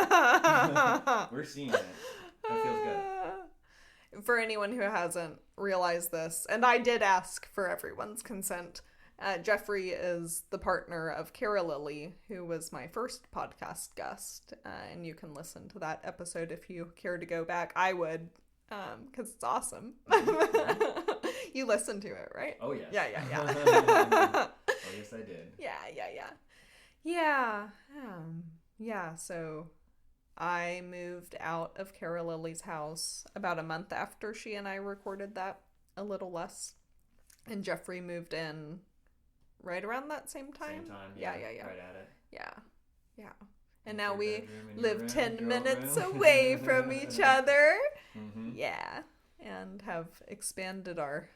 We're seeing it. That feels good. For anyone who hasn't realized this, and I did ask for everyone's consent, Jeffrey is the partner of Cara Lilly, who was my first podcast guest, and you can listen to that episode if you care to go back. I would, because it's awesome. You listened to it, right? Oh, yes. Yeah. Oh, yes, I did. Yeah, so I moved out of Cara Lilly's house about a month after she and I recorded that, a little less. And Jeffrey moved in right around that same time? Yeah. Right at it. Yeah. And now we live 10 minutes away from each other. Yeah. And have expanded our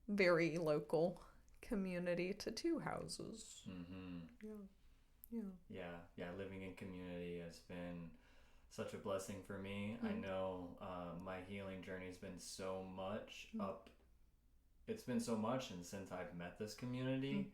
very local community to 2 houses. Yeah, living in community has been such a blessing for me. I know my healing journey has been so much up. It's been so much, and since I've met this community,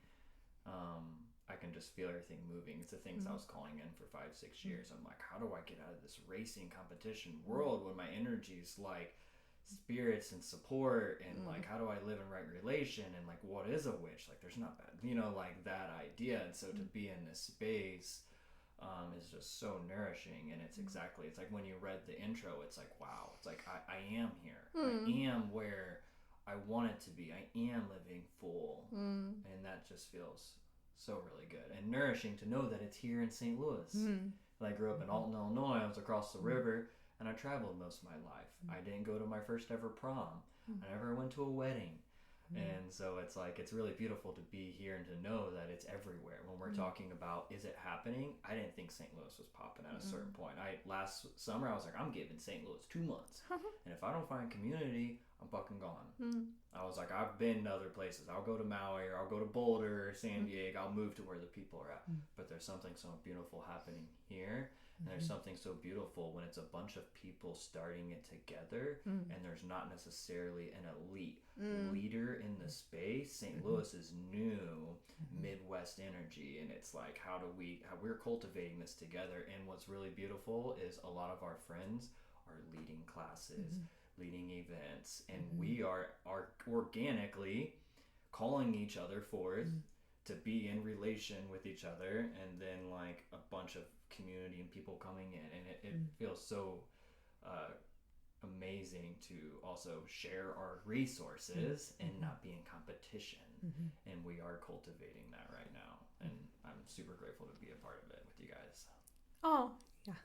I can just feel everything moving. It's the things I was calling in for 5-6 years. I'm like, how do I get out of this racing competition world when my energy is like spirits and support, and like, how do I live in right relation, and like, what is a witch? Like, there's not that, like that idea. And so to be in this space is just so nourishing. And it's exactly, it's like when you read the intro, it's like, wow, it's like I am here. I am where I want it to be. I am living full. And that just feels so really good and nourishing to know that it's here in St. Louis. I grew up in Alton, Illinois. I was across the river, and I traveled most of my life. I didn't go to my first ever prom. I never went to a wedding. And so it's like, it's really beautiful to be here and to know that it's everywhere. When we're talking about, is it happening? I didn't think St. Louis was popping at a certain point. Last summer, I was like, I'm giving St. Louis 2 months. And if I don't find community, I'm fucking gone. I was like, I've been to other places. I'll go to Maui, or I'll go to Boulder or San Diego. I'll move to where the people are at. But there's something so beautiful happening here. And there's something so beautiful when it's a bunch of people starting it together, and there's not necessarily an elite leader in the space. St. Louis is new Midwest energy, and it's like, how we're cultivating this together. And what's really beautiful is a lot of our friends are leading classes, leading events, and we are organically calling each other forth to be in relation with each other, and then like a bunch of community and people coming in, and it feels so amazing to also share our resources and not be in competition. And we are cultivating that right now, and I'm super grateful to be a part of it with you guys. Oh yeah.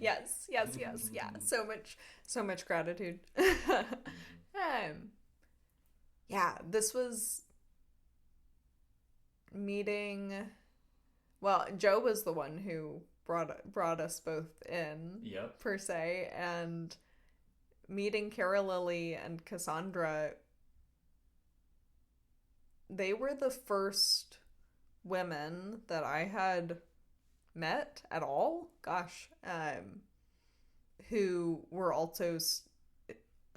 yes yeah, so much gratitude. Yeah, this was meeting, well, Joe was the one who brought us both in, per se, and meeting Cara Lily and Cassandra, they were the first women that I had met at all, who were also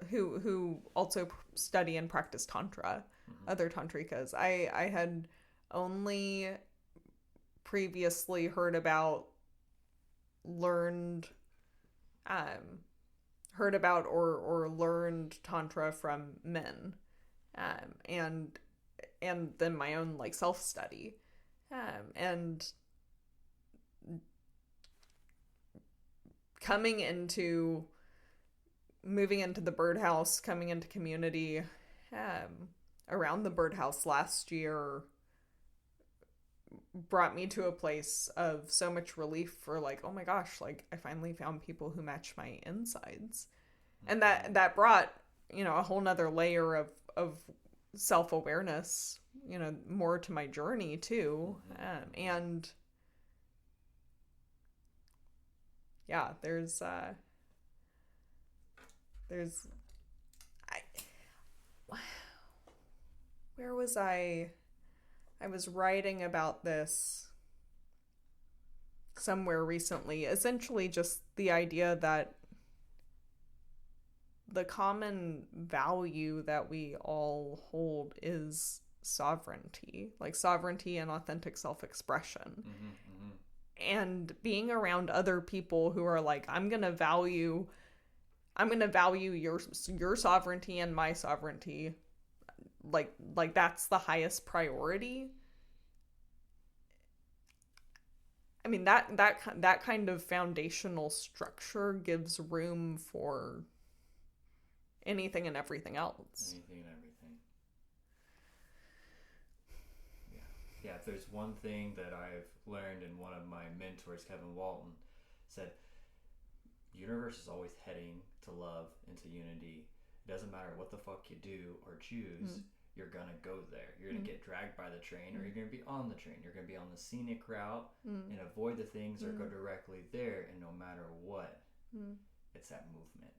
who also study and practice tantra, other tantrikas. I had only previously heard about or learned tantra from men, and then my own like self-study, and moving into the birdhouse, coming into community around the birdhouse last year brought me to a place of so much relief for like, oh my gosh, like I finally found people who match my insides. And that brought, a whole nother layer of self-awareness, more to my journey too. And yeah, where was I? I was writing about this somewhere recently. Essentially just the idea that the common value that we all hold is sovereignty, like sovereignty and authentic self-expression. And being around other people who are like, I'm going to value your sovereignty and my sovereignty, like that's the highest priority. I mean, that kind of foundational structure gives room for anything and everything else. Yeah, if there's one thing that I've learned, and one of my mentors, Kevin Walton, said, universe is always heading to love and to unity. It doesn't matter what the fuck you do or choose, you're gonna go there. You're gonna get dragged by the train, or you're gonna be on the train. You're gonna be on the scenic route and avoid the things or go directly there. And no matter what, it's that movement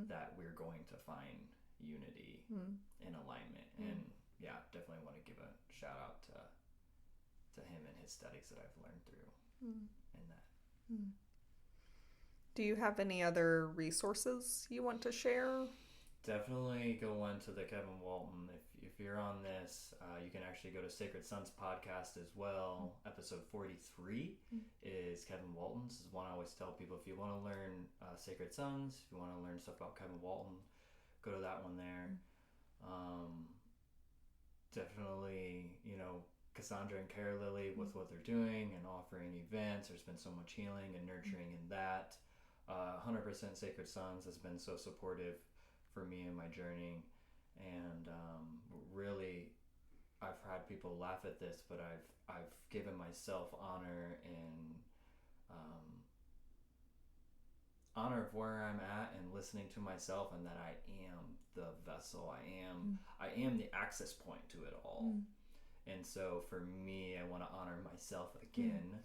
that we're going to find unity and alignment. And yeah, definitely want to give a shout out to him and his studies that I've learned through in that. Do you have any other resources you want to share? Definitely go into the Kevin Walton. If you're on this, you can actually go to Sacred Sons podcast as well. Episode 43 is Kevin Walton's. This is one I always tell people, if you want to learn Sacred Sons, if you want to learn stuff about Kevin Walton, go to that one there. Definitely, Cassandra and Cara Lily with what they're doing and offering events. There's been so much healing and nurturing in that. 100% Sacred Sons has been so supportive for me in my journey. And really, I've had people laugh at this, but I've given myself honor honor of where I'm at and listening to myself, and that I am the vessel. I am the access point to it all. And so for me, I want to honor myself again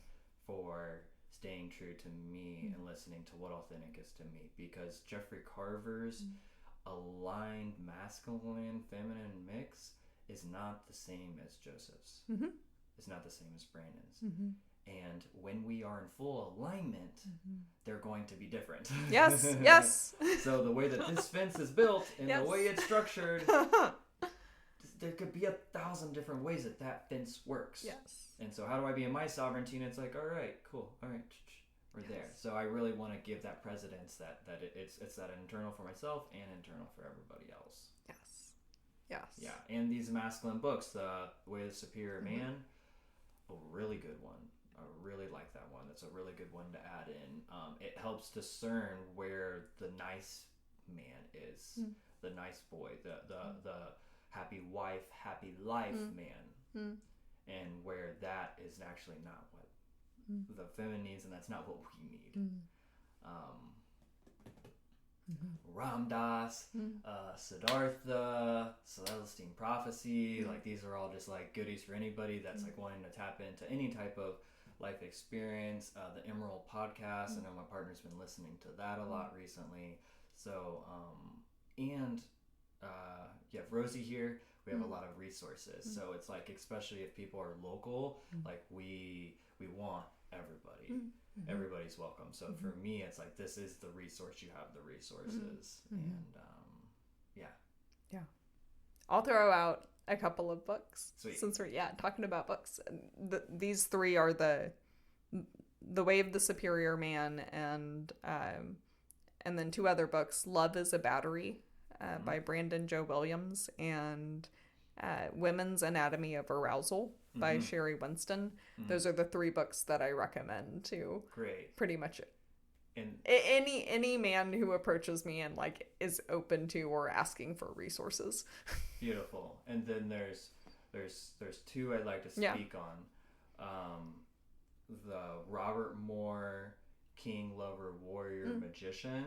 for staying true to me and listening to what authentic is to me, because Jeffrey Carver's aligned masculine feminine mix is not the same as Joseph's. It's not the same as Brandon's. And when we are in full alignment, they're going to be different. Yes, yes. So the way that this fence is built and the way it's structured, there could be 1,000 different ways that fence works. Yes. And so how do I be in my sovereignty? And it's like, all right, cool. All right, we're there. So I really want to give that precedence that it's that internal for myself and internal for everybody else. Yes. Yes. Yeah. And these masculine books, The Way of the Superior Man, a really good one. I really like that one. That's a really good one to add in. It helps discern where the nice man is, the nice boy, the happy wife, happy life man, and where that is actually not what the feminine needs, and that's not what we need. Ram Dass, Siddhartha, Celestine Prophecy, like these are all just like goodies for anybody that's like wanting to tap into any type of life experience. The Emerald podcast, I know my partner's been listening to that a lot recently. So, and you have Rosie here. We have a lot of resources. So it's like, especially if people are local, like we want everybody. Everybody's welcome. So for me, it's like, this is the resource. You have the resources. And yeah. I'll throw out a couple of books. Sweet. Since we're talking about books. These three are the Way of the Superior Man, and then two other books, Love is a Battery by Brandon Joe Williams, and Women's Anatomy of Arousal by Sherry Winston. Those are the three books that I recommend to pretty much and any man who approaches me and like is open to or asking for resources. Beautiful. And then there's two I'd like to speak on. The Robert Moore King Lover Warrior Magician.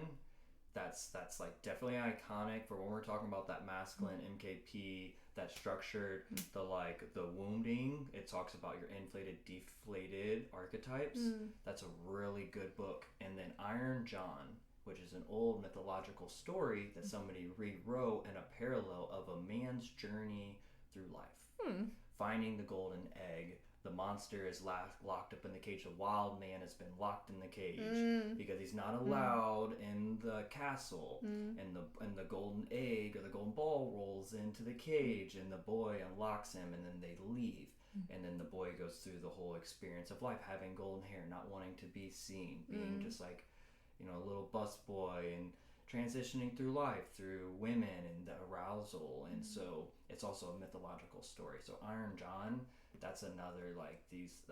That's like definitely iconic for when we're talking about that masculine MKP, that structured, the wounding. It talks about your inflated, deflated archetypes. That's a really good book. And then Iron John, which is an old mythological story that somebody rewrote in a parallel of a man's journey through life. Finding the golden egg. The monster is locked up in the cage. The wild man has been locked in the cage because he's not allowed in the castle. And the golden egg or the golden ball rolls into the cage, and the boy unlocks him, and then they leave. And then the boy goes through the whole experience of life, having golden hair, not wanting to be seen, being just like, a little bus boy, and transitioning through life, through women and the arousal. And so it's also a mythological story. So Iron John, that's another, like, these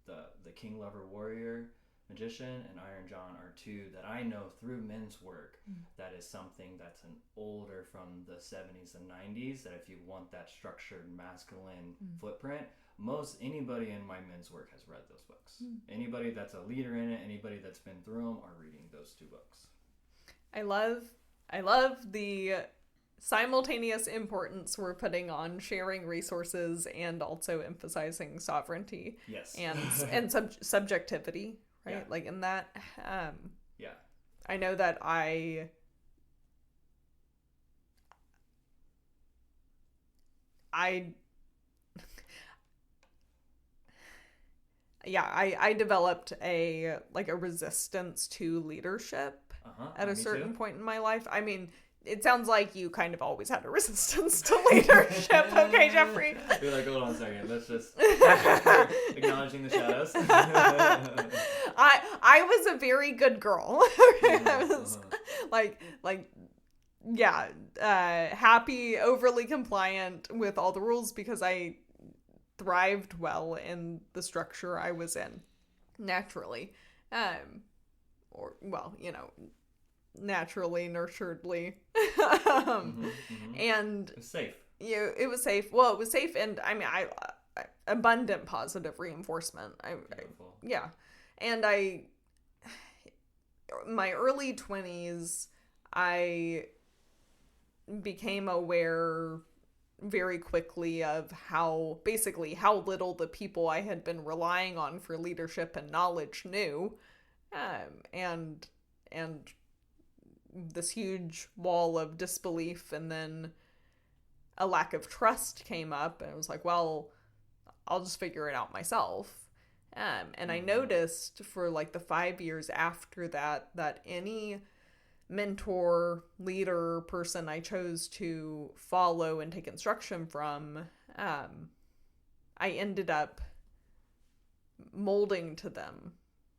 the King Lover Warrior Magician and Iron John are two that I know through men's work. That is something that's an older, from the 70s and 90s, that if you want that structured masculine footprint, anybody in my men's work has read those books. Anybody that's a leader in it, anybody that's been through them, are reading those two books. I love the simultaneous importance we're putting on sharing resources and also emphasizing sovereignty. Yes. And subjectivity, right? Yeah. Like in that, yeah. I know that I developed a resistance to leadership at a certain point in my life. I mean, it sounds like you kind of always had a resistance to leadership. Okay, Jeffrey. You're like, hold on a second. Let's just acknowledging the shadows. I was a very good girl. I was happy, overly compliant with all the rules because I thrived well in the structure I was in naturally. Naturally, nurturedly. And it was safe. It was safe. Well, it was safe, and I mean, I abundant positive reinforcement. And my early 20s, I became aware very quickly of how little the people I had been relying on for leadership and knowledge knew. And this huge wall of disbelief, and then a lack of trust came up, and I was like, well, I'll just figure it out myself. And I noticed for like the 5 years after that any mentor, leader, person I chose to follow and take instruction from, I ended up molding to them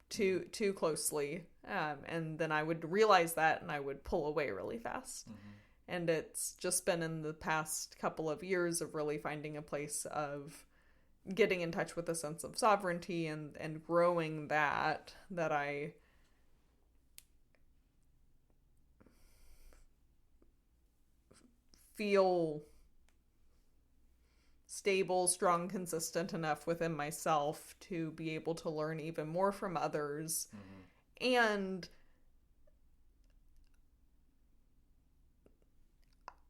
too closely. And then I would realize that, and I would pull away really fast. And it's just been in the past couple of years of really finding a place of getting in touch with a sense of sovereignty and growing that I feel stable, strong, consistent enough within myself to be able to learn even more from others. And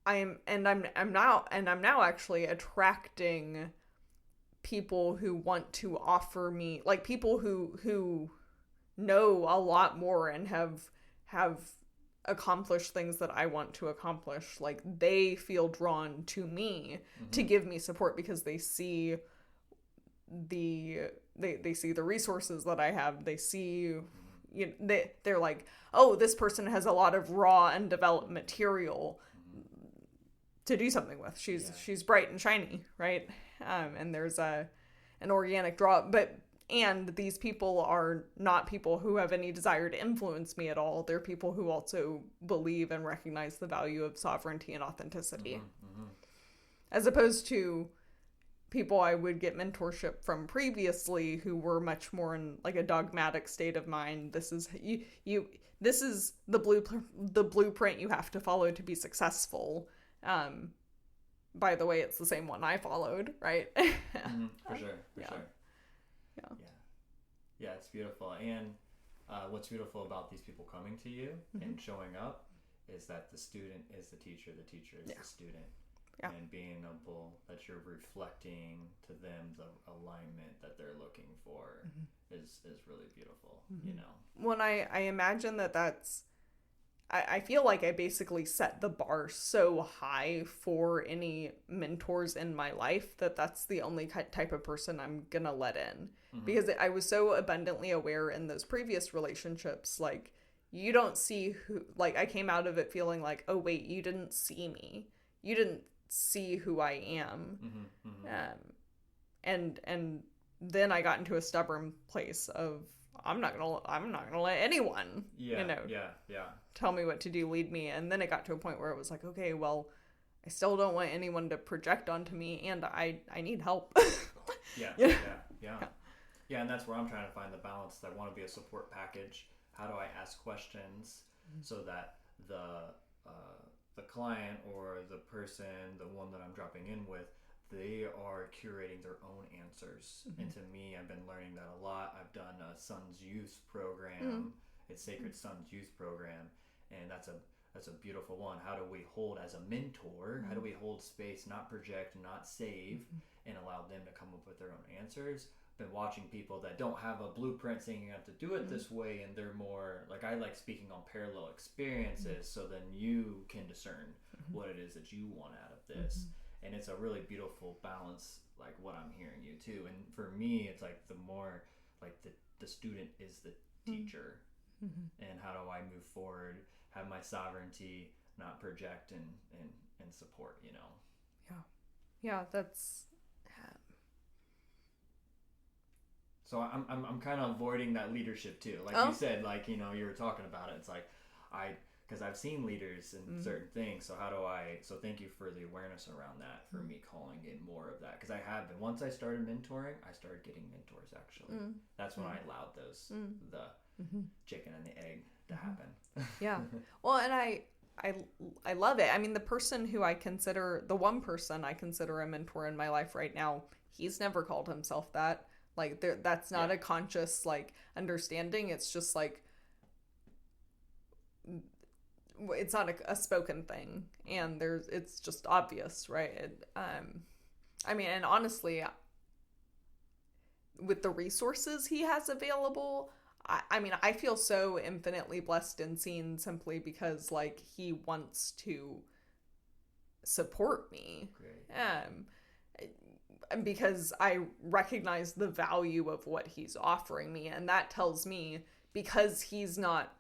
I'm now actually attracting people who want to offer me, like, people who know a lot more and have accomplished things that I want to accomplish. Like, they feel drawn to me to give me support because they see they see the resources that I have. They see, they're like, oh, this person has a lot of raw and developed material to do something with. She's bright and shiny, right? And there's an organic draw, and these people are not people who have any desire to influence me at all. They're people who also believe and recognize the value of sovereignty and authenticity. As opposed to people I would get mentorship from previously who were much more in like a dogmatic state of mind. This is this is the blueprint you have to follow to be successful. By the way, it's the same one I followed, right? For sure. Yeah, it's beautiful. And what's beautiful about these people coming to you and showing up is that the student is the teacher is the student. And being able that you're reflecting to them the alignment that they're looking for is really beautiful, When I imagine that's, I feel like I basically set the bar so high for any mentors in my life that's the only type of person I'm gonna let in. Because I was so abundantly aware in those previous relationships, like, you don't see who, like, I came out of it feeling like, oh wait, you didn't see me. You didn't see who I am. And then I got into a stubborn place of, I'm not gonna let anyone, tell me what to do, lead me. And then it got to a point where it was like, okay, well, I still don't want anyone to project onto me, and I need help. Yeah, and that's where I'm trying to find the balance. I want to be a support package. How do I ask questions so that the client or the person, the one that I'm dropping in with, they are curating their own answers. And to me, I've been learning that a lot. I've done a Sons Youth program. It's Sacred Sons Youth program, and that's a beautiful one. How do we hold as a mentor? How do we hold space, not project, not save, and allow them to come up with their own answers? Been watching people that don't have a blueprint saying you have to do it this way, and they're more like, I like speaking on parallel experiences, so then you can discern what it is that you want out of this. And it's a really beautiful balance, like what I'm hearing you too. And for me, it's like the more like the student is the teacher, and how do I move forward, have my sovereignty, not project and support, Yeah, that's. So I'm kind of avoiding that leadership too. Like you said, like, you were talking about it. It's like because I've seen leaders in certain things. So so thank you for the awareness around that, for me calling in more of that. Because I have been, once I started mentoring, I started getting mentors actually. That's when I allowed the chicken and the egg to happen. Yeah. Well, and I love it. I mean, the one person I consider a mentor in my life right now, he's never called himself that. Like, that's not a conscious, like, understanding. It's just like, it's not a spoken thing, and it's just obvious, right? I mean, and honestly, with the resources he has available, I mean, I feel so infinitely blessed and seen simply because, like, he wants to support me. Great. And because I recognize the value of what he's offering me, and that tells me, because he's not,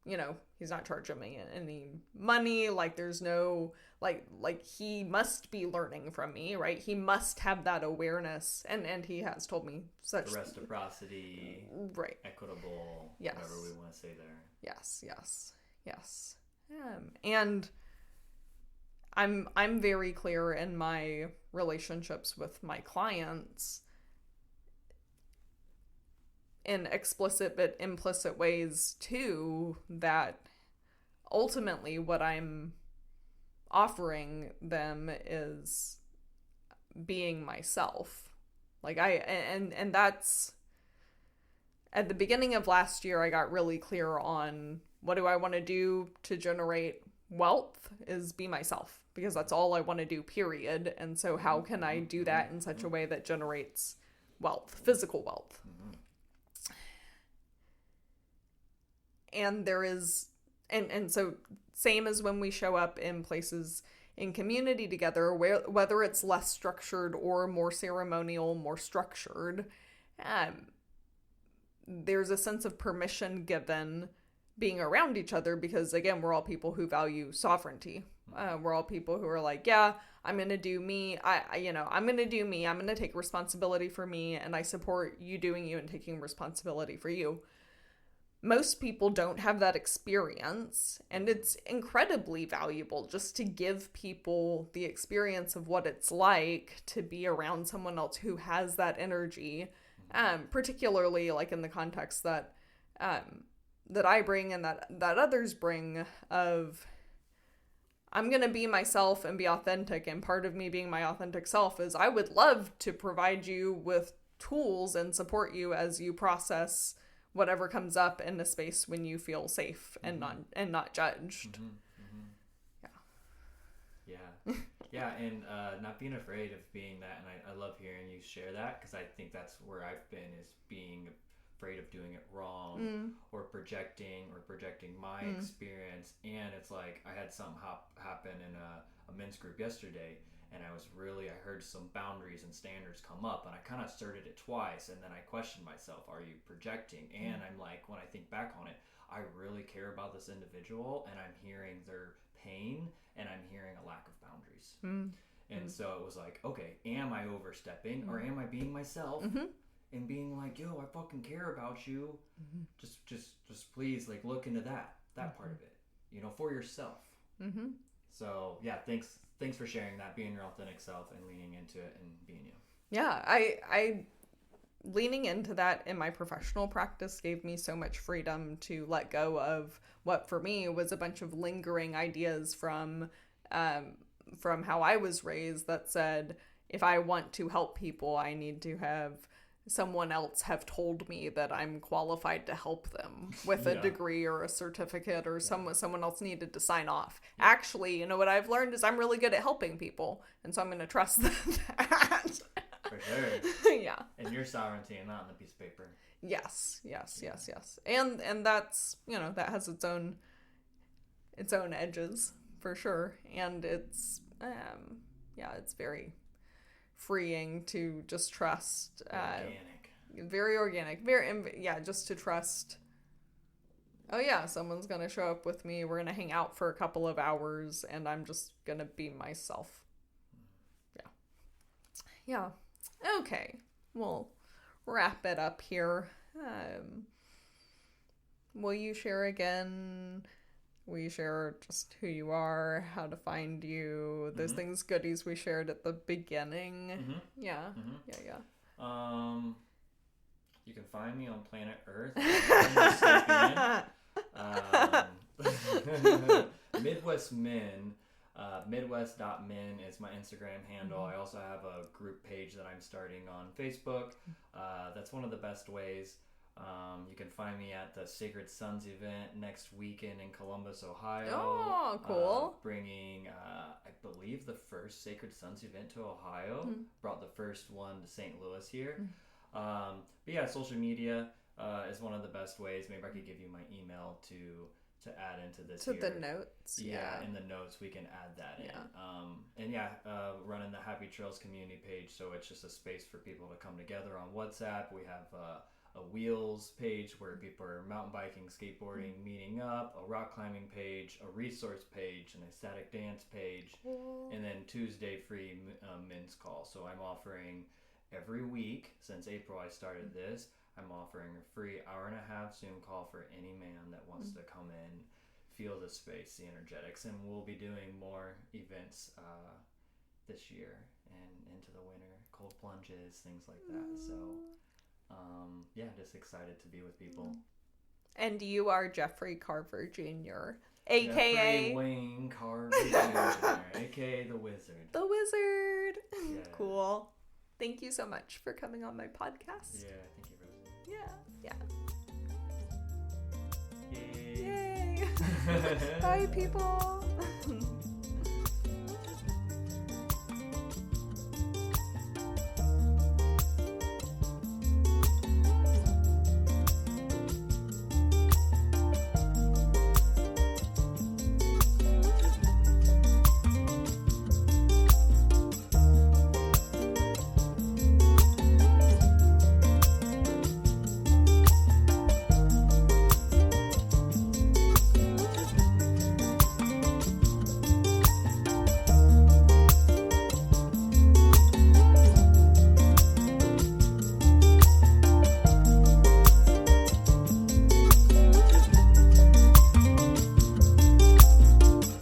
he's not charging me any money, like, there's no, like he must be learning from me, right? He must have that awareness, and he has told me such reciprocity, right, equitable, yes, whatever we want to say there. Yes. And I'm very clear in my relationships with my clients, in explicit but implicit ways too, that ultimately what I'm offering them is being myself. Like, and that's, at the beginning of last year, I got really clear on what do I want to do to generate wealth, is be myself, because that's all I want to do, period. And so how can I do that in such a way that generates wealth, physical wealth? And there is, and so same as when we show up in places in community together, whether it's less structured or more ceremonial, more structured, there's a sense of permission given being around each other, because again, we're all people who value sovereignty. We're all people who are like, yeah, I'm going to do me. I'm going to do me. I'm going to take responsibility for me, and I support you doing you and taking responsibility for you. Most people don't have that experience, and it's incredibly valuable just to give people the experience of what it's like to be around someone else who has that energy, particularly like in the context that I bring and that others bring of, I'm going to be myself and be authentic, and part of me being my authentic self is I would love to provide you with tools and support you as you process whatever comes up in a space when you feel safe and not judged. Yeah, and not being afraid of being that, and I love hearing you share that, because I think that's where I've been, is being afraid of doing it wrong or projecting my experience. And it's like, I had something happen in a men's group yesterday, and I heard some boundaries and standards come up, and I kind of started it twice, and then I questioned myself, are you projecting? And I'm like, when I think back on it, I really care about this individual, and I'm hearing their pain, and I'm hearing a lack of boundaries. And so it was like, okay, am I overstepping, or am I being myself and being like, yo, I fucking care about you. Just please, like, look into that part of it, for yourself. So yeah, thanks for sharing that, being your authentic self and leaning into it and being you. Yeah, I leaning into that in my professional practice gave me so much freedom to let go of what for me was a bunch of lingering ideas from how I was raised that said, if I want to help people, I need to have someone else have told me that I'm qualified to help them with a degree or a certificate, or someone else needed to sign off. Actually, what I've learned is I'm really good at helping people, and so I'm going to trust that. For sure. Yeah. And your sovereignty, and not on the piece of paper. Yes. And that's, that has its own edges, for sure. And it's, it's very freeing to just trust. Very organic. Just to trust, oh yeah, someone's going to show up with me. We're going to hang out for a couple of hours, and I'm just going to be myself. Yeah. Okay. We'll wrap it up here. Will you share again? Will you share just who you are, how to find you, those things, goodies we shared at the beginning? Yeah. You can find me on planet Earth. Midwest Men. Midwest.men is my Instagram handle. I also have a group page that I'm starting on Facebook. That's one of the best ways. You can find me at the Sacred Sons event next weekend in Columbus, Ohio. Oh, cool. Bringing, I believe, the first Sacred Sons event to Ohio. Brought the first one to St. Louis here. But yeah, social media is one of the best ways. Maybe I could give you my email to add into this to here. the notes. Yeah, in the notes we can add that in. And running the Happy Trails community page, so it's just a space for people to come together on WhatsApp. We have a wheels page where people are mountain biking, skateboarding, meeting up, a rock climbing page, a resource page, an ecstatic dance page, and then Tuesday free men's call. So I'm offering every week since April I started this. I'm offering a free 1.5-hour Zoom call for any man that wants to come in, feel the space, the energetics, and we'll be doing more events this year and into the winter, cold plunges, things like that. So, just excited to be with people. And you are Jeffrey Carver Jr., a.k.a. Jeffrey Wayne Carver Jr., a.k.a. the Wizard. The Wizard. Yeah. Cool. Thank you so much for coming on my podcast. Yeah, thank you, Rosie. Yeah. Yay. Bye, people.